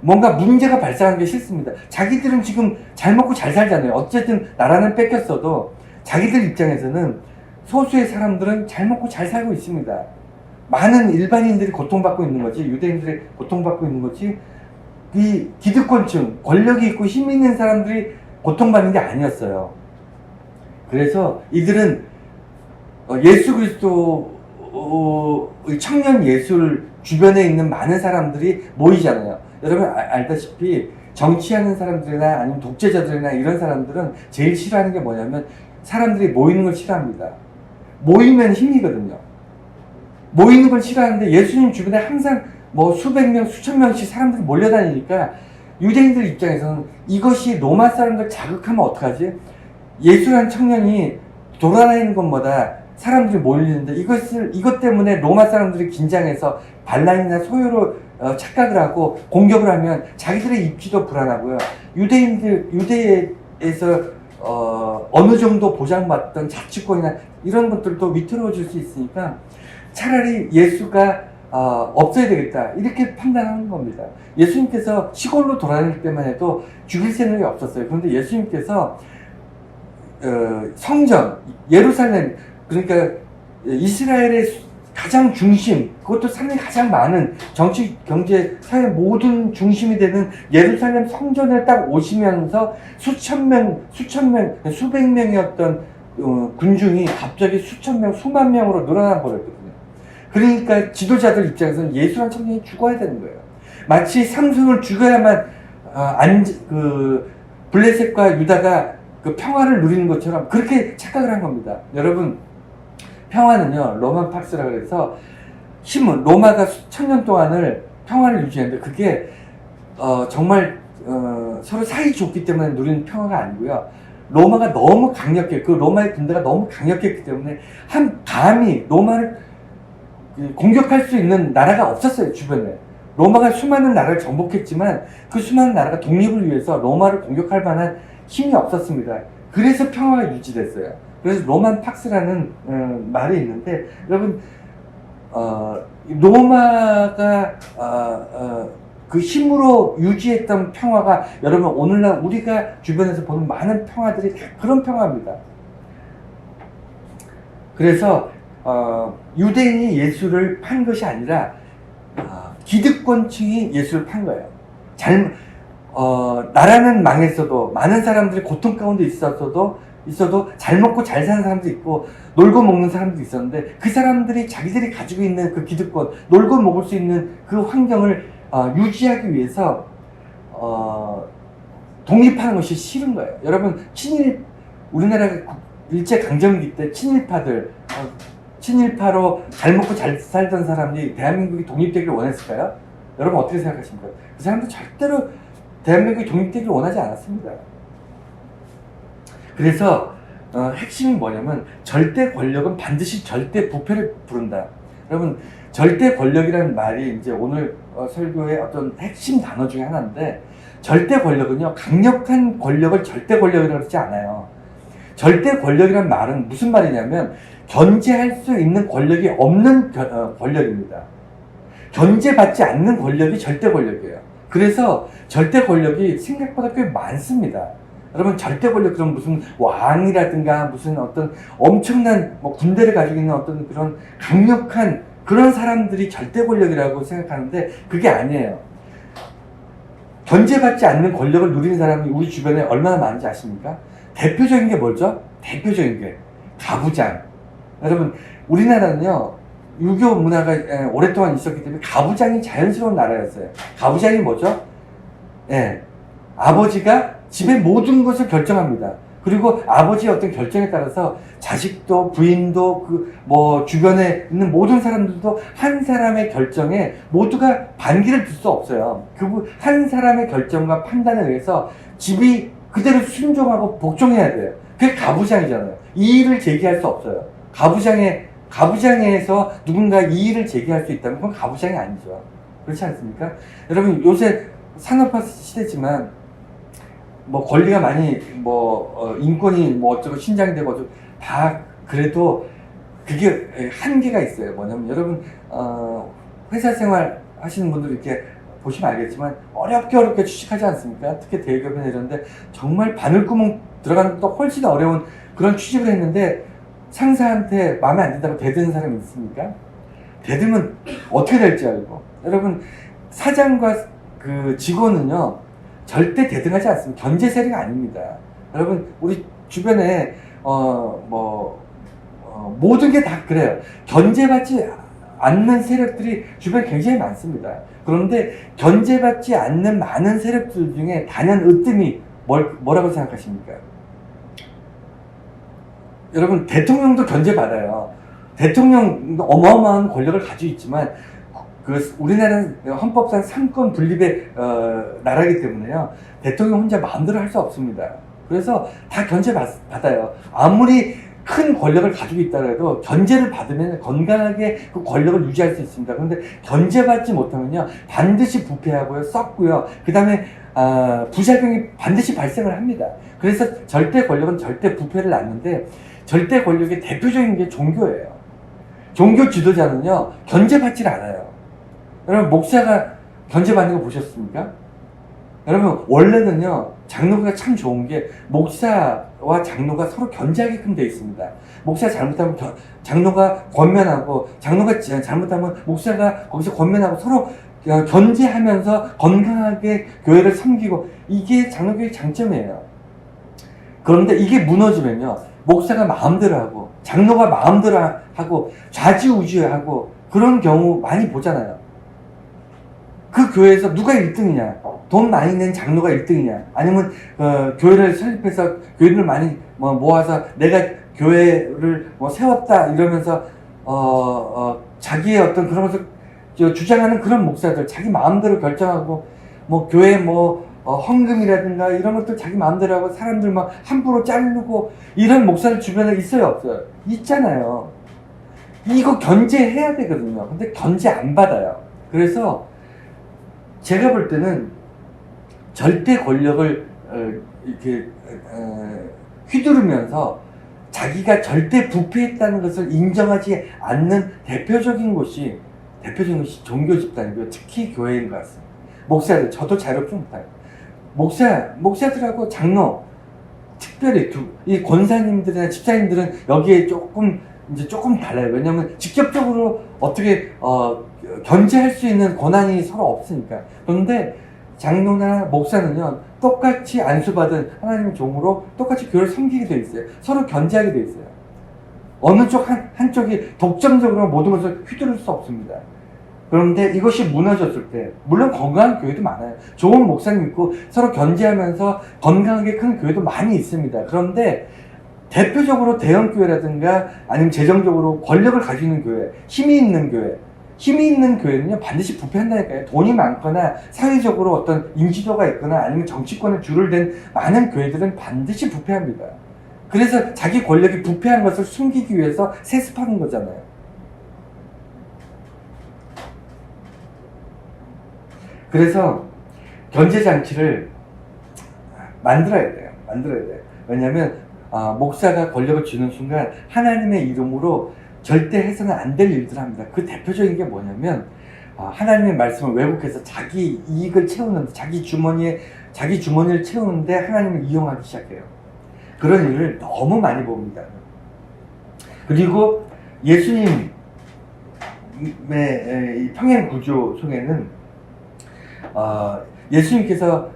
뭔가 문제가 발생하는 게 싫습니다. 자기들은 지금 잘 먹고 잘 살잖아요. 어쨌든 나라는 뺏겼어도 자기들 입장에서는 소수의 사람들은 잘 먹고 잘 살고 있습니다. 많은 일반인들이 고통받고 있는 거지, 유대인들이 고통받고 있는 거지, 이 기득권층, 권력이 있고 힘 있는 사람들이 고통받는 게 아니었어요. 그래서 이들은 예수 그리스도 청년 예술 주변에 있는 많은 사람들이 모이잖아요. 여러분 알다시피 정치하는 사람들이나 아니면 독재자들이나 이런 사람들은 제일 싫어하는 게 뭐냐면 사람들이 모이는 걸 싫어합니다. 모이면 힘이거든요. 모이는 걸 싫어하는데 예수님 주변에 항상 뭐 수백 명, 수천 명씩 사람들이 몰려다니니까 유대인들 입장에서는 이것이 로마 사람들 자극하면 어떡하지? 예수란 청년이 돌아다니는 것보다 사람들이 몰리는데 이것 때문에 로마 사람들이 긴장해서 반란이나 소요로 착각을 하고 공격을 하면 자기들의 입지도 불안하고요. 유대에서 어느 정도 보장받던 자치권이나 이런 것들도 위태로워질 수 있으니까 차라리 예수가 없어야 되겠다 이렇게 판단하는 겁니다. 예수님께서 시골로 돌아다닐 때만 해도 죽일 생각이 없었어요. 그런데 예수님께서 성전, 예루살렘, 그러니까 이스라엘의 가장 중심, 그것도 사람이 가장 많은 정치, 경제, 사회 모든 중심이 되는 예루살렘 성전에 딱 오시면서 수백 명이었던 군중이 갑자기 수천 명, 수만 명으로 늘어나 버렸거든요. 그러니까 지도자들 입장에서는 예수란 청년이 죽어야 되는 거예요. 마치 삼손을 죽여야만 블레셋과 유다가 그 평화를 누리는 것처럼 그렇게 착각을 한 겁니다. 여러분, 평화는요, 로만 팍스라 그래서 로마가 수천 년 동안을 평화를 유지했는데 그게 정말 서로 사이 좋기 때문에 누리는 평화가 아니고요. 로마가 너무 강력해, 그 로마의 군대가 너무 강력했기 때문에 감히 로마를 공격할 수 있는 나라가 없었어요, 주변에. 로마가 수많은 나라를 정복했지만 그 수많은 나라가 독립을 위해서 로마를 공격할 만한 힘이 없었습니다. 그래서 평화가 유지됐어요. 그래서 로만 팍스라는 말이 있는데, 여러분, 로마가 그 힘으로 유지했던 평화가, 여러분, 오늘날 우리가 주변에서 보는 많은 평화들이 다 그런 평화입니다. 그래서 유대인이 예수를 판 것이 아니라 기득권층이 예수를 판 거예요. 나라는 망했어도, 많은 사람들이 고통 가운데 있어도 잘 먹고 잘 사는 사람도 있고 놀고 먹는 사람도 있었는데, 그 사람들이 자기들이 가지고 있는 그 기득권, 놀고 먹을 수 있는 그 환경을 유지하기 위해서 독립하는 것이 싫은 거예요. 여러분, 우리나라가 일제강점기 때 친일파로 잘 먹고 잘 살던 사람이 대한민국이 독립되기를 원했을까요? 여러분, 어떻게 생각하십니까? 그 사람들 절대로 대한민국이 독립되기를 원하지 않았습니다. 그래서 핵심이 뭐냐면, 절대 권력은 반드시 절대 부패를 부른다. 여러분, 절대 권력이라는 말이 이제 오늘 설교의 어떤 핵심 단어 중에 하나인데, 절대 권력은요, 강력한 권력을 절대 권력이라고 그러지 않아요. 절대 권력이란 말은 무슨 말이냐면, 견제할 수 있는 권력이 없는 권력입니다. 견제받지 않는 권력이 절대 권력이에요. 그래서 절대 권력이 생각보다 꽤 많습니다. 여러분, 절대 권력, 그럼 무슨 왕이라든가 무슨 어떤 엄청난 군대를 가지고 있는 어떤 그런 강력한 그런 사람들이 절대 권력이라고 생각하는데, 그게 아니에요. 견제받지 않는 권력을 누리는 사람이 우리 주변에 얼마나 많은지 아십니까? 대표적인 게 뭐죠? 대표적인 게 가부장. 여러분, 우리나라는요, 유교 문화가 오랫동안 있었기 때문에 가부장이 자연스러운 나라였어요. 가부장이 뭐죠? 아버지가 집의 모든 것을 결정합니다. 그리고 아버지의 어떤 결정에 따라서 자식도 부인도 주변에 있는 모든 사람들도 한 사람의 결정에 모두가 반기를 둘 수 없어요. 한 사람의 결정과 판단에 의해서 집이 그대로 순종하고 복종해야 돼요. 그게 가부장이잖아요. 이의를 제기할 수 없어요. 가부장에서 누군가 이의를 제기할 수 있다면 그건 가부장이 아니죠. 그렇지 않습니까? 여러분, 요새 산업화 시대지만 권리가 많이 인권이 어쩌고 신장이 되고 어쩌고 다, 그래도 그게 한계가 있어요. 뭐냐면, 여러분, 회사 생활 하시는 분들 이렇게 보시면 알겠지만 어렵게 취직하지 않습니까? 특히 대기업이나 이런데 정말 바늘구멍 들어가는 것도 훨씬 어려운 그런 취직을 했는데, 상사한테 마음에 안 든다고 대드는 사람이 있습니까? 대들면 어떻게 될지 알고. 여러분, 사장과 그 직원은요, 절대 대등하지 않습니다. 견제 세력이 아닙니다. 여러분, 우리 주변에 모든 게 다 그래요. 견제받지 않는 세력들이 주변에 굉장히 많습니다. 그런데 견제받지 않는 많은 세력들 중에 단연 으뜸이 뭐라고 생각하십니까? 여러분, 대통령도 견제받아요. 대통령도 어마어마한 권력을 가지고 있지만, 우리나라는 헌법상 삼권 분립의 나라이기 때문에요, 대통령 혼자 마음대로 할 수 없습니다. 그래서 다 견제받아요. 아무리 큰 권력을 가지고 있다 해도 견제를 받으면 건강하게 그 권력을 유지할 수 있습니다. 그런데 견제받지 못하면요, 반드시 부패하고요, 썩고요, 그 다음에 부작용이 반드시 발생을 합니다. 그래서 절대 권력은 절대 부패를 낳는데, 절대 권력의 대표적인 게 종교예요. 종교 지도자는요, 견제받지 않아요. 여러분, 목사가 견제받는 거 보셨습니까? 여러분, 원래는요, 장로가 참 좋은 게, 목사와 장로가 서로 견제하게끔 되어 있습니다. 목사가 잘못하면 장로가 권면하고, 장로가 잘못하면 목사가 거기서 권면하고, 서로 견제하면서 건강하게 교회를 섬기고, 이게 장로교의 장점이에요. 그런데 이게 무너지면요, 목사가 마음대로 하고 장로가 마음대로 하고 좌지우지하고 그런 경우 많이 보잖아요. 그 교회에서 누가 1등이냐? 돈 많이 낸 장로가 1등이냐? 아니면 교회를 설립해서 교인들 많이 모아서 내가 교회를 세웠다 이러면서 자기의 어떤 그런 것을 주장하는 그런 목사들, 자기 마음대로 결정하고 교회 헌금이라든가 이런 것들 자기 마음대로 하고 사람들 막 함부로 자르고 이런 목사들 주변에 있어요, 없어요? 있잖아요. 이거 견제해야 되거든요. 근데 견제 안 받아요. 그래서 제가 볼 때는 절대 권력을 이렇게 휘두르면서 자기가 절대 부패했다는 것을 인정하지 않는 대표적인 것이 종교 집단이고요. 특히 교회인 것 같습니다. 목사들, 저도 자유롭지 못해요. 목사들하고 장로, 특별히 이 권사님들이나 집사님들은 여기에 조금 달라요. 왜냐하면 직접적으로 어떻게 견제할 수 있는 권한이 서로 없으니까. 그런데 장로나 목사는요, 똑같이 안수받은 하나님의 종으로 똑같이 교회를 섬기게 되어 있어요. 서로 견제하게 되어 있어요. 어느 쪽 한쪽이 독점적으로 모든 것을 휘두를 수 없습니다. 그런데 이것이 무너졌을 때, 물론 건강한 교회도 많아요. 좋은 목사님 있고 서로 견제하면서 건강하게 큰 교회도 많이 있습니다. 그런데 대표적으로 대형교회라든가 아니면 재정적으로 권력을 가지고 있는 교회, 힘이 있는 교회는요, 반드시 부패한다니까요. 돈이 많거나 사회적으로 어떤 인지도가 있거나 아니면 정치권에 줄을 댄 많은 교회들은 반드시 부패합니다. 그래서 자기 권력이 부패한 것을 숨기기 위해서 세습하는 거잖아요. 그래서 견제장치를 만들어야 돼요. 왜냐하면 목사가 권력을 쥐는 순간 하나님의 이름으로 절대 해서는 안 될 일들을 합니다. 그 대표적인 게 뭐냐면 하나님의 말씀을 왜곡해서 자기 이익을 채우는데, 자기 주머니를 채우는데 하나님을 이용하기 시작해요. 그런 일을 너무 많이 봅니다. 그리고 예수님의 이 평행 구조 속에는 예수님께서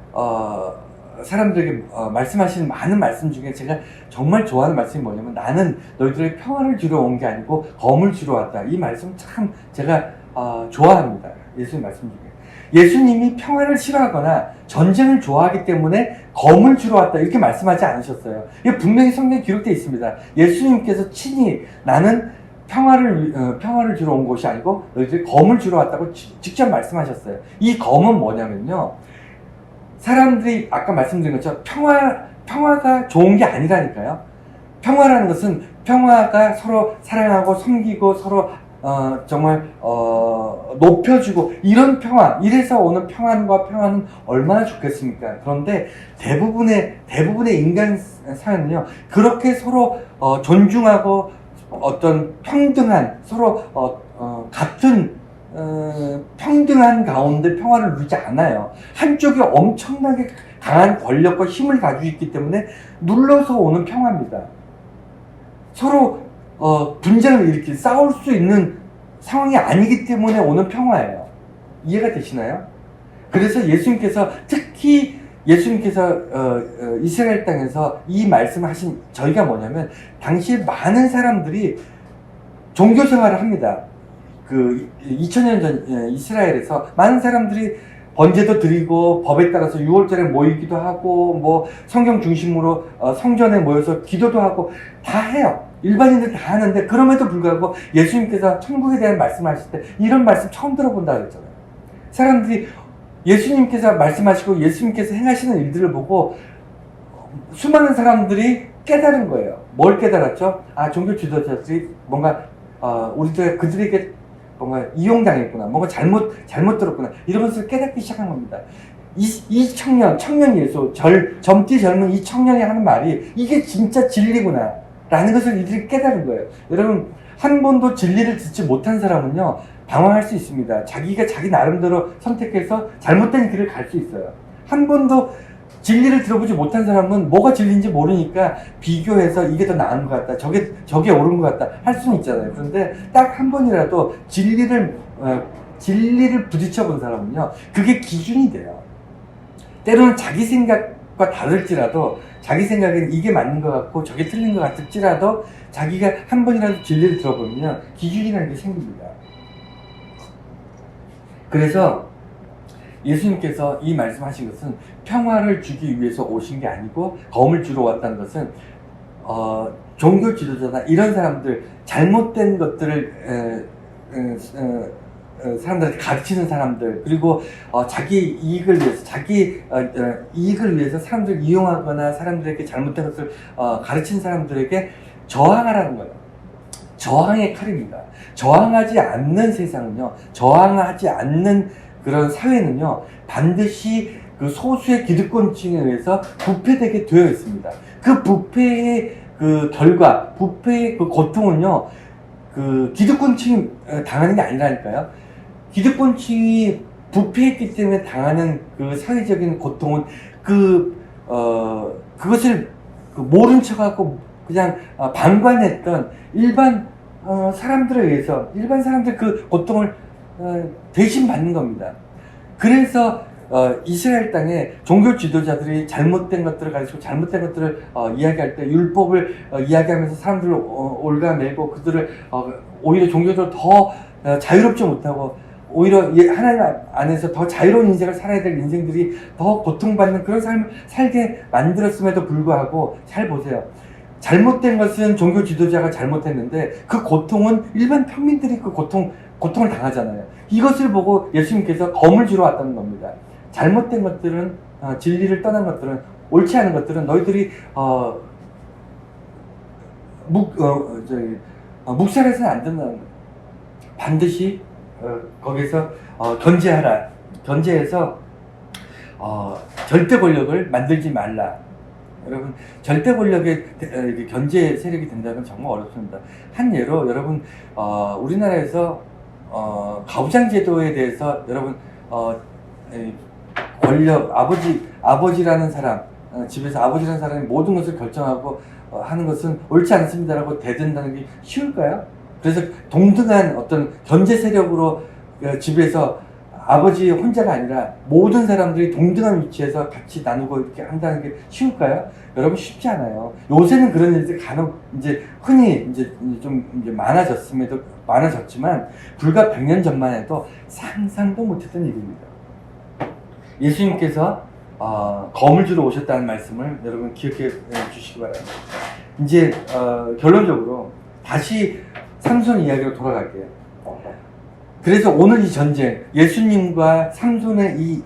사람들에게 말씀하시는 많은 말씀 중에 제가 정말 좋아하는 말씀이 뭐냐면, 나는 너희들의 평화를 주러 온 게 아니고 검을 주러 왔다. 이 말씀 참 제가 좋아합니다. 예수님 말씀 중에. 예수님이 평화를 싫어하거나 전쟁을 좋아하기 때문에 검을 주러 왔다 이렇게 말씀하지 않으셨어요. 이게 분명히 성경에 기록되어 있습니다. 예수님께서 친히 나는 평화를 주러 온 것이 아니고 너희들이 검을 주러 왔다고 직접 말씀하셨어요. 이 검은 뭐냐면요, 사람들이 아까 말씀드린 것처럼 평화가 좋은 게 아니라니까요. 평화라는 것은 평화가 서로 사랑하고 섬기고 서로 정말 높여주고 이런 평화, 이래서 오는 평화는 얼마나 좋겠습니까? 그런데 대부분의 인간 사회는요, 그렇게 서로 존중하고 어떤 평등한, 서로 같은 평등한 가운데 평화를 누리지 않아요. 한쪽이 엄청나게 강한 권력과 힘을 가지고 있기 때문에 눌러서 오는 평화입니다. 서로 분쟁을 일으키고 싸울 수 있는 상황이 아니기 때문에 오는 평화예요. 이해가 되시나요? 그래서 예수님께서 이스라엘 땅에서 이 말씀을 하신 저희가 뭐냐면, 당시에 많은 사람들이 종교 생활을 합니다. 2000년 전 이스라엘에서 많은 사람들이 번제도 드리고 법에 따라서 6월절에 모이기도 하고 성경 중심으로 성전에 모여서 기도도 하고 다 해요. 일반인들 다 하는데, 그럼에도 불구하고 예수님께서 천국에 대한 말씀을 하실 때 이런 말씀 처음 들어본다 그랬잖아요. 사람들이 예수님께서 말씀하시고 예수님께서 행하시는 일들을 보고 수많은 사람들이 깨달은 거예요. 뭘 깨달았죠? 종교 지도자들이 뭔가 그들에게 뭔가 이용당했구나, 뭔가 잘못 들었구나, 이런 것을 깨닫기 시작한 겁니다. 이 청년 예수, 젊디 젊은 이 청년이 하는 말이 이게 진짜 진리구나 라는 것을 이들이 깨달은 거예요. 여러분, 한 번도 진리를 듣지 못한 사람은요, 방황할 수 있습니다. 자기가 자기 나름대로 선택해서 잘못된 길을 갈 수 있어요. 한 번도 진리를 들어보지 못한 사람은 뭐가 진리인지 모르니까 비교해서 이게 더 나은 것 같다, 저게 옳은 것 같다 할 수는 있잖아요. 그런데 딱 한 번이라도 진리를 부딪혀 본 사람은요, 그게 기준이 돼요. 때로는 자기 생각과 다를지라도, 자기 생각엔 이게 맞는 것 같고 저게 틀린 것 같을지라도 자기가 한 번이라도 진리를 들어보면 기준이라는 게 생깁니다. 그래서 예수님께서 이 말씀하신 것은 평화를 주기 위해서 오신 게 아니고 검을 주러 왔다는 것은 종교 지도자나 이런 사람들 잘못된 것들을 사람들한테 가르치는 사람들, 그리고 자기 이익을 위해서 이익을 위해서 사람들을 이용하거나 사람들에게 잘못된 것을 가르치는 사람들에게 저항하라는 거예요. 저항의 칼입니다. 저항하지 않는 세상은요, 저항하지 않는 그런 사회는요, 반드시 그 소수의 기득권층에 의해서 부패되게 되어 있습니다. 그 부패의 그 결과, 부패의 그 고통은요, 그 기득권층이 당하는 게 아니라니까요. 기득권층이 부패했기 때문에 당하는 그 사회적인 고통은 그것을 모른 척하고 그냥 방관했던 일반 사람들에 의해서, 일반 사람들 그 고통을 대신 받는 겁니다. 그래서 이스라엘 땅에 종교 지도자들이 잘못된 것들을 가르치고 잘못된 것들을 이야기할 때, 율법을 이야기하면서 사람들을 올가매고 그들을 오히려 종교적으로 더 자유롭지 못하고, 오히려 하나님 안에서 더 자유로운 인생을 살아야 될 인생들이 더 고통받는 그런 삶을 살게 만들었음에도 불구하고, 잘 보세요. 잘못된 것은 종교 지도자가 잘못했는데 그 고통은 일반 평민들이 그 고통을 당하잖아요. 이것을 보고 예수님께서 검을 주러 왔다는 겁니다. 잘못된 것들은, 진리를 떠난 것들은, 옳지 않은 것들은 너희들이 묵살해서는 안 된다는 거예요. 반드시 거기서 견제하라. 견제해서 절대 권력을 만들지 말라. 여러분, 절대 권력의 견제 세력이 된다면 정말 어렵습니다. 한 예로, 여러분, 우리나라에서 가부장 제도에 대해서 여러분 권력, 아버지라는 사람, 집에서 아버지라는 사람이 모든 것을 결정하고 하는 것은 옳지 않습니다라고 대든다는 게 쉬울까요? 그래서 동등한 어떤 견제 세력으로 집에서 아버지 혼자가 아니라 모든 사람들이 동등한 위치에서 같이 나누고 이렇게 한다는 게 쉬울까요? 여러분, 쉽지 않아요. 요새는 그런 일들이 간혹 흔히 좀 많아졌지만 불과 100년 전만 해도 상상도 못했던 일입니다. 예수님께서 검을 주러 오셨다는 말씀을 여러분 기억해 주시기 바랍니다. 이제 결론적으로 다시 삼손 이야기로 돌아갈게요. 그래서 오늘 이 전쟁, 예수님과 삼손의 이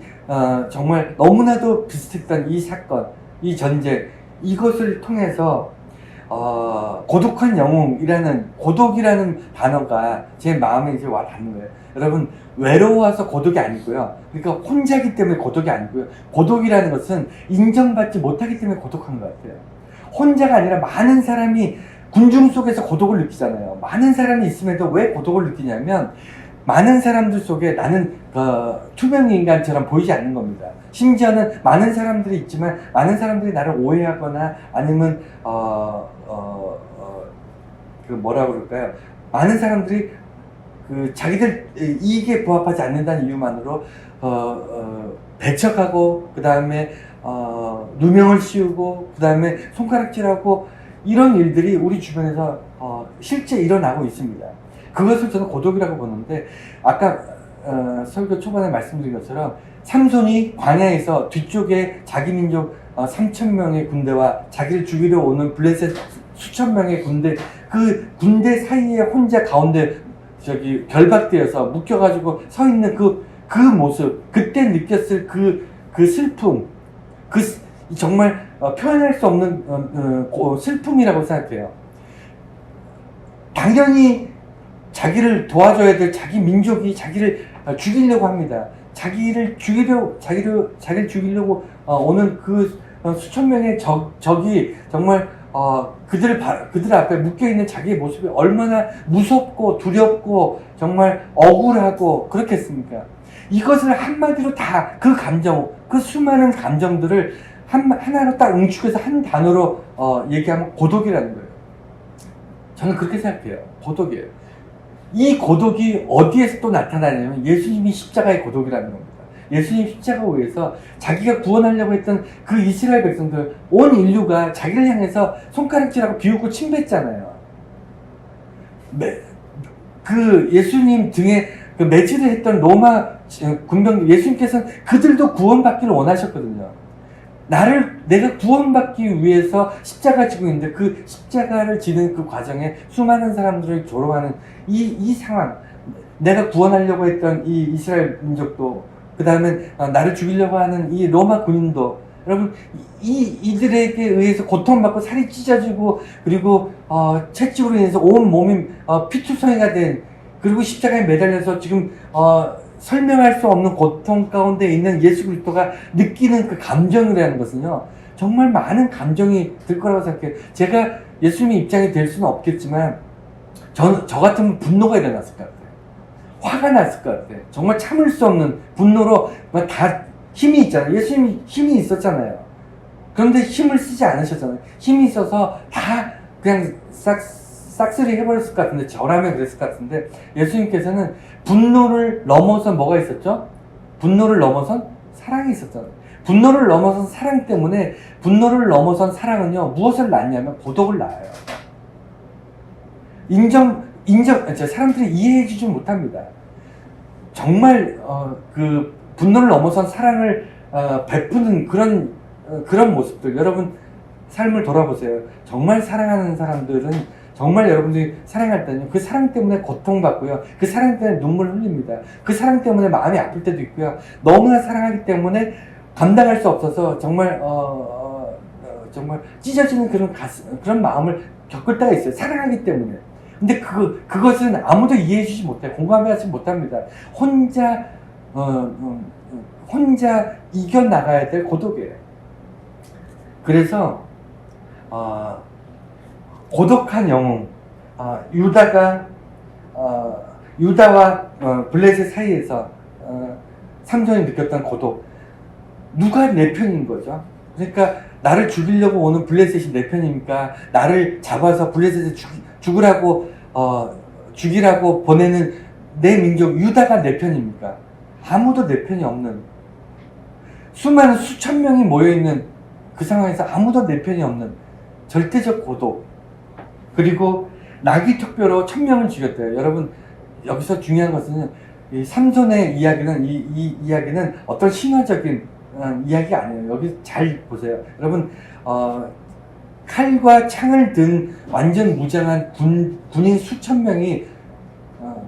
정말 너무나도 비슷했던 이 사건, 이 전쟁, 이것을 통해서 고독한 고독이라는 단어가 제 마음에 이제 와 닿는 거예요. 여러분, 외로워서 고독이 아니고요. 그러니까 혼자기 때문에 고독이 아니고요. 고독이라는 것은 인정받지 못하기 때문에 고독한 것 같아요. 혼자가 아니라 많은 사람이 군중 속에서 고독을 느끼잖아요. 많은 사람이 있음에도 왜 고독을 느끼냐면, 많은 사람들 속에 나는 투명 인간처럼 보이지 않는 겁니다. 심지어는 많은 사람들이 있지만 많은 사람들이 나를 오해하거나 아니면 뭐라 그럴까요? 많은 사람들이 자기들 이익에 부합하지 않는다는 이유만으로 배척하고, 그 다음에 누명을 씌우고, 그 다음에 손가락질하고, 이런 일들이 우리 주변에서 실제 일어나고 있습니다. 그것을 저는 고독이라고 보는데, 아까 설교 초반에 말씀드린 것처럼 삼손이 광야에서 뒤쪽에 자기 민족 3,000명의 군대와 자기를 죽이려 오는 블레셋 수천 명의 군대, 그 군대 사이에 혼자 가운데 결박되어서 묶여가지고 서 있는 그 모습, 그때 느꼈을 그 슬픔, 정말 표현할 수 없는 슬픔이라고 생각해요. 당연히 자기를 도와줘야 될 자기 민족이 자기를 죽이려고 합니다. 자기를 죽이려고 오는 그 수천 명의 적이 정말 그들 앞에 묶여있는 자기의 모습이 얼마나 무섭고 두렵고 정말 억울하고 그렇겠습니까? 이것을 한마디로 다 그 감정, 그 수많은 감정들을 하나로 딱 응축해서 한 단어로 얘기하면 고독이라는 거예요. 저는 그렇게 생각해요. 고독이에요. 이 고독이 어디에서 또 나타나냐면 예수님이 십자가의 고독이라는 겁니다. 예수님 십자가에 의해서 자기가 구원하려고 했던 그 이스라엘 백성들, 온 인류가 자기를 향해서 손가락질하고 비웃고 침뱉잖아요. 그 예수님 등에 그 매질을 했던 로마 군병, 예수님께서는 그들도 구원받기를 원하셨거든요. 내가 구원받기 위해서 십자가 지고 있는데 그 십자가를 지는 그 과정에 수많은 사람들을 조롱하는 이 상황, 내가 구원하려고 했던 이 이스라엘 민족도, 그 다음에 나를 죽이려고 하는 이 로마 군인도, 여러분 이들에게 의해서 고통받고 살이 찢어지고, 그리고 채찍으로 인해서 온 몸이 피투성이가 된, 그리고 십자가에 매달려서 지금 설명할 수 없는 고통 가운데 있는 예수 그리스도가 느끼는 그 감정이라는 것은요, 정말 많은 감정이 들 거라고 생각해요. 제가 예수님의 입장이 될 수는 없겠지만 저 같으면 분노가 일어났을 것 같아요. 화가 났을 것 같아요. 정말 참을 수 없는 분노로 다 힘이 있잖아요. 예수님이 힘이 있었잖아요. 그런데 힘을 쓰지 않으셨잖아요. 힘이 있어서 다 그냥 싹쓸이 해버렸을 것 같은데, 저라면 그랬을 것 같은데, 예수님께서는 분노를 넘어선 뭐가 있었죠? 분노를 넘어선 사랑이 있었잖아요. 분노를 넘어선 사랑 때문에, 분노를 넘어선 사랑은요, 무엇을 낳냐면 고독을 낳아요. 사람들이 이해해주지 못합니다. 정말 그 분노를 넘어선 사랑을 베푸는 그런 모습들, 여러분 삶을 돌아보세요. 정말 사랑하는 사람들은, 정말 여러분들이 사랑할 때는 그 사랑 때문에 고통받고요, 그 사랑 때문에 눈물을 흘립니다. 그 사랑 때문에 마음이 아플 때도 있고요, 너무나 사랑하기 때문에 감당할 수 없어서 정말 정말 찢어지는 그런 마음을 겪을 때가 있어요. 사랑하기 때문에. 근데 그것은 아무도 이해해주지 못해요. 공감하지 못합니다. 혼자 이겨나가야 될 고독이에요. 그래서 고독한 영웅, 유다와 블레셋 사이에서 삼손이 느꼈던 고독, 누가 내 편인 거죠? 그러니까 나를 죽이려고 오는 블레셋이 내 편입니까? 나를 잡아서 블레셋을 죽이라고 보내는 내 민족 유다가 내 편입니까? 아무도 내 편이 없는, 수많은 수천 명이 모여있는 그 상황에서 아무도 내 편이 없는 절대적 고독, 그리고 나귀 턱뼈로 1000명을 죽였대요. 여러분, 여기서 중요한 것은 이 삼손의 이야기는, 이 이야기는 어떤 신화적인 이야기 아니에요. 여기 잘 보세요. 여러분, 칼과 창을 든 완전 무장한 군인 수천 명이,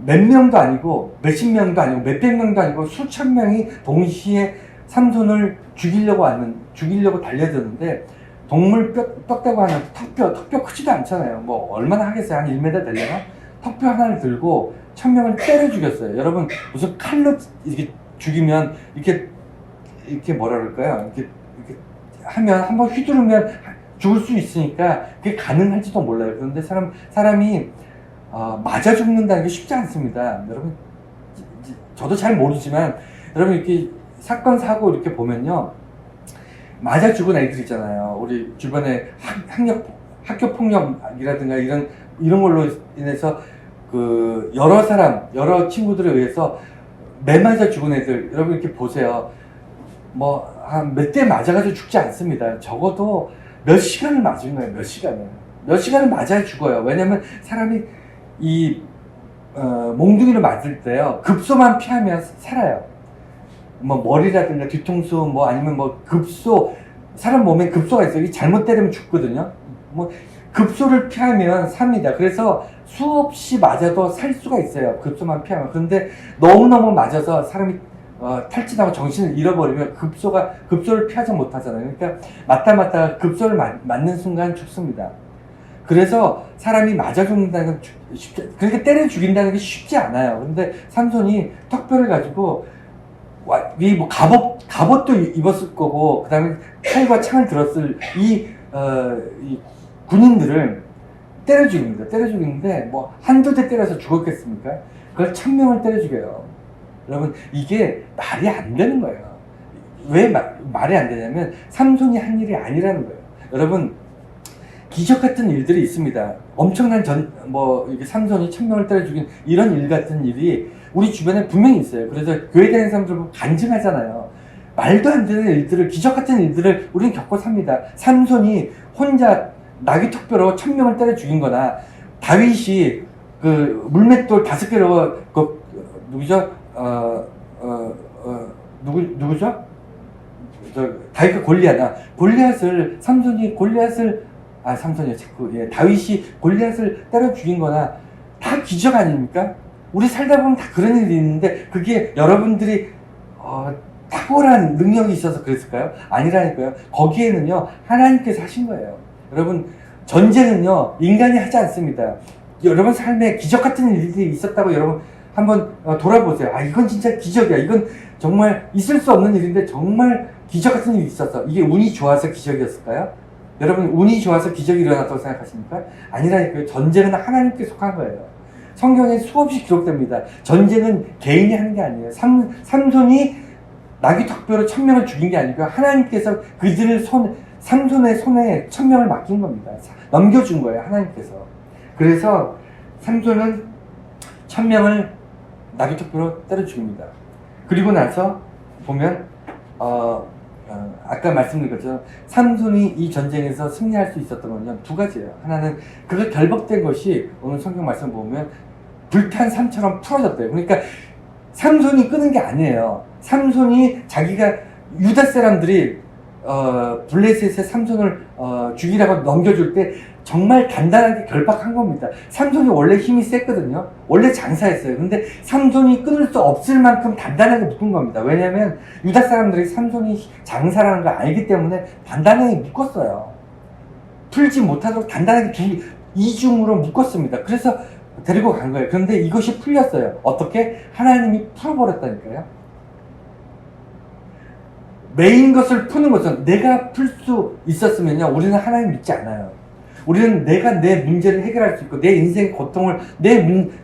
몇 명도 아니고 몇십 명도 아니고 몇백 명도 아니고 수천 명이 동시에 삼손을 죽이려고 달려드는데, 동물 뼈다고 하는 턱뼈 크지도 않잖아요. 뭐 얼마나 하겠어요? 한 1m 되려나? 턱뼈 하나를 들고 1000명을 때려 죽였어요. 여러분, 무슨 칼로 이렇게 죽이면 이렇게 뭐라 그럴까요? 이렇게 하면, 한번 휘두르면 죽을 수 있으니까 그게 가능할지도 몰라요. 그런데 사람이 맞아 죽는다는 게 쉽지 않습니다. 여러분, 저도 잘 모르지만, 여러분 이렇게 사건 사고 이렇게 보면요, 맞아 죽은 애들 있잖아요. 우리 주변에 학교 폭력이라든가 이런 걸로 인해서 여러 친구들에 의해서 매 맞아 죽은 애들, 여러분 이렇게 보세요. 뭐 한 몇 대 맞아가지고 죽지 않습니다. 적어도 몇 시간을 맞은 거예요. 몇 시간을 맞아야 죽어요. 왜냐면 사람이 몽둥이를 맞을 때요, 급소만 피하면 살아요. 뭐 머리라든가 뒤통수, 뭐 아니면 뭐 사람 몸에 급소가 있어요. 잘못 때리면 죽거든요. 뭐 급소를 피하면 삽니다. 그래서 수없이 맞아도 살 수가 있어요. 급소만 피하면. 그런데 너무너무 맞아서 사람이 탈진하고 정신을 잃어버리면 급소를 피하지 못하잖아요. 그러니까 맞다 급소를 맞는 순간 죽습니다. 그래서 사람이 맞아 죽는다는 건 그렇게 때려 죽인다는 게 쉽지 않아요. 그런데 삼손이 턱뼈를 가지고 뭐 갑옷도 입었을 거고, 그 다음에 칼과 창을 들었을 이 군인들을 때려 죽이는데 뭐 한두 대 때려서 죽었겠습니까? 그걸 1000명을 때려 죽여요. 여러분, 이게 말이 안 되는 거예요. 왜 말이 안 되냐면, 삼손이 한 일이 아니라는 거예요. 여러분, 기적 같은 일들이 있습니다. 엄청난 이게 삼손이 1000명을 때려 죽인 이런 일 같은 일이 우리 주변에 분명히 있어요. 그래서 교회 다니는 사람들 보면 간증하잖아요. 말도 안 되는 일들을, 기적 같은 일들을 우리는 겪고 삽니다. 삼손이 혼자 나귀 턱뼈로 1000명을 때려 죽인 거나, 다윗이 물맷돌 5개로 누구죠? 누구죠? 다윗과 골리앗을 삼손이 다윗이 골리앗을 때려 죽인 거나 다 기적 아닙니까? 우리 살다 보면 다 그런 일이 있는데 그게 여러분들이 탁월한 능력이 있어서 그랬을까요? 아니라니까요. 거기에는요 하나님께서 하신 거예요. 여러분, 전쟁은요 인간이 하지 않습니다. 여러분 삶에 기적 같은 일들이 있었다고 여러분 한번 돌아보세요. 이건 진짜 기적이야. 이건 정말 있을 수 없는 일인데 정말 기적 같은 일이 있었어. 이게 운이 좋아서 기적이었을까요? 여러분, 운이 좋아서 기적이 일어났다고 생각하십니까? 아니라니까요. 전쟁은 하나님께 속한 거예요. 성경에 수없이 기록됩니다. 전쟁은 개인이 하는 게 아니에요. 삼손이 나귀턱뼈로 1000명을 죽인 게 아니고 하나님께서 삼손의 손에 1000명을 맡긴 겁니다. 넘겨준 거예요, 하나님께서. 그래서 삼손은 1000명을 나귀턱뼈로 때려 죽입니다. 그리고 나서 보면 아까 말씀드린 것처럼 삼손이 이 전쟁에서 승리할 수 있었던 건요 두 가지예요. 하나는 그걸 결박된 것이 오늘 성경 말씀 보면 불탄 삼처럼 풀어졌대요. 그러니까 삼손이 끄는 게 아니에요. 삼손이 자기가 유다 사람들이 블레셋의 삼손을 죽이라고 넘겨줄 때 정말 단단하게 결박한 겁니다. 삼손이 원래 힘이 셌거든요. 원래 장사했어요. 근데 삼손이 끊을 수 없을 만큼 단단하게 묶은 겁니다. 왜냐하면 유다 사람들이 삼손이 장사라는 걸 알기 때문에 단단하게 묶었어요. 풀지 못하도록 단단하게 이중으로 묶었습니다. 그래서 데리고 간 거예요. 그런데 이것이 풀렸어요. 어떻게? 하나님이 풀어버렸다니까요. 메인 것을 푸는 것은 내가 풀 수 있었으면요 우리는 하나님 믿지 않아요. 우리는 내가 내 문제를 해결할 수 있고 내 인생의 고통을 내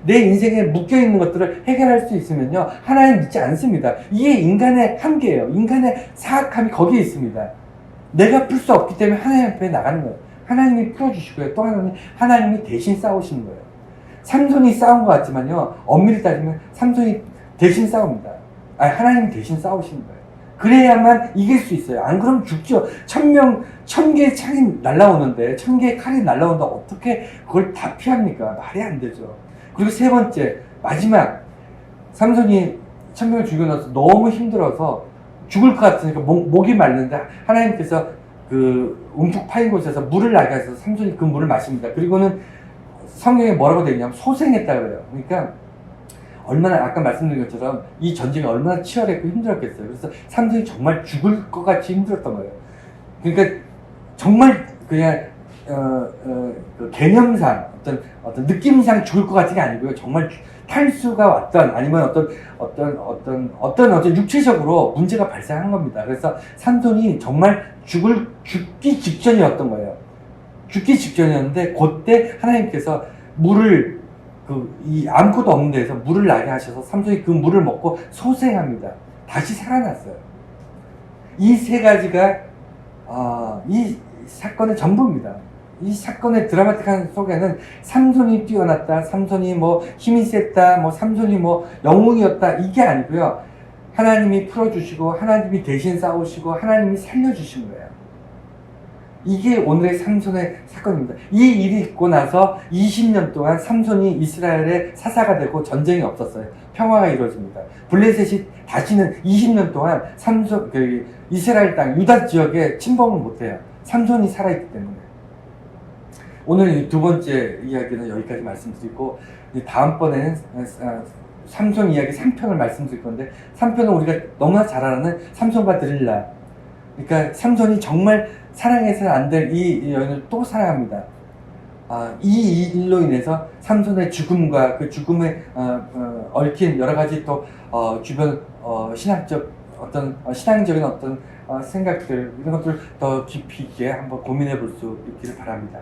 인생에 묶여있는 것들을 해결할 수 있으면요 하나님 믿지 않습니다. 이게 인간의 한계예요. 인간의 사악함이 거기에 있습니다. 내가 풀 수 없기 때문에 하나님 앞에 나가는 거예요. 하나님이 풀어주시고요. 또 하나는 하나님이 대신 싸우시는 거예요. 삼손이 싸운 것 같지만요 엄밀히 따지면 삼손이 대신 싸웁니다. 하나님이 대신 싸우시는 거예요. 그래야만 이길 수 있어요. 안 그러면 죽죠. 1000개의 창이 날라오는데 1000개의 칼이 날라오는데 어떻게 그걸 다 피합니까? 말이 안 되죠. 그리고 세 번째, 마지막, 삼손이 1000명을 죽이고 나서 너무 힘들어서 죽을 것 같으니까 목이 말른데 하나님께서 그 움푹 파인 곳에서 물을 나게 하셔서 삼손이 그 물을 마십니다. 그리고는 성경에 뭐라고 되어 있냐면 소생했다고 그래요. 그러니까 얼마나 아까 말씀드린 것처럼 이 전쟁이 얼마나 치열했고 힘들었겠어요. 그래서 삼손이 정말 죽을 것 같이 힘들었던 거예요. 그러니까 정말 그냥 그 개념상 어떤 느낌상 죽을 것 같은 게 아니고요. 정말 탈수가 왔던 아니면 어떤 육체적으로 문제가 발생한 겁니다. 그래서 삼손이 정말 죽기 직전이었던 거예요. 죽기 직전이었는데 그때 하나님께서 물을 아무것도 없는 데서 물을 나게 하셔서 삼손이 그 물을 먹고 소생합니다. 다시 살아났어요. 이 세 가지가 이 사건의 전부입니다. 이 사건의 드라마틱한 속에는 삼손이 뛰어났다, 삼손이 뭐 힘이 셌다, 뭐 삼손이 뭐 영웅이었다 이게 아니고요. 하나님이 풀어주시고 하나님이 대신 싸우시고 하나님이 살려주신 거예요. 이게 오늘의 삼손의 사건입니다. 이 일이 있고 나서 20년 동안 삼손이 이스라엘의 사사가 되고 전쟁이 없었어요. 평화가 이루어집니다. 블레셋이 다시는 20년 동안 이스라엘 땅 유다 지역에 침범을 못해요. 삼손이 살아있기 때문에. 오늘 두 번째 이야기는 여기까지 말씀드리고 다음번에는 삼손 이야기 3편을 말씀드릴 건데 3편은 우리가 너무나 잘 아는 삼손과 드릴라. 그러니까 삼손이 정말 사랑해서는 안 될 이 여인을 또 사랑합니다. 이 일로 인해서 삼손의 죽음과 그 죽음에 얽힌 여러 가지 또 주변 신앙적인 어떤 생각들 이런 것들 더 깊이 있게 한번 고민해 볼 수 있기를 바랍니다.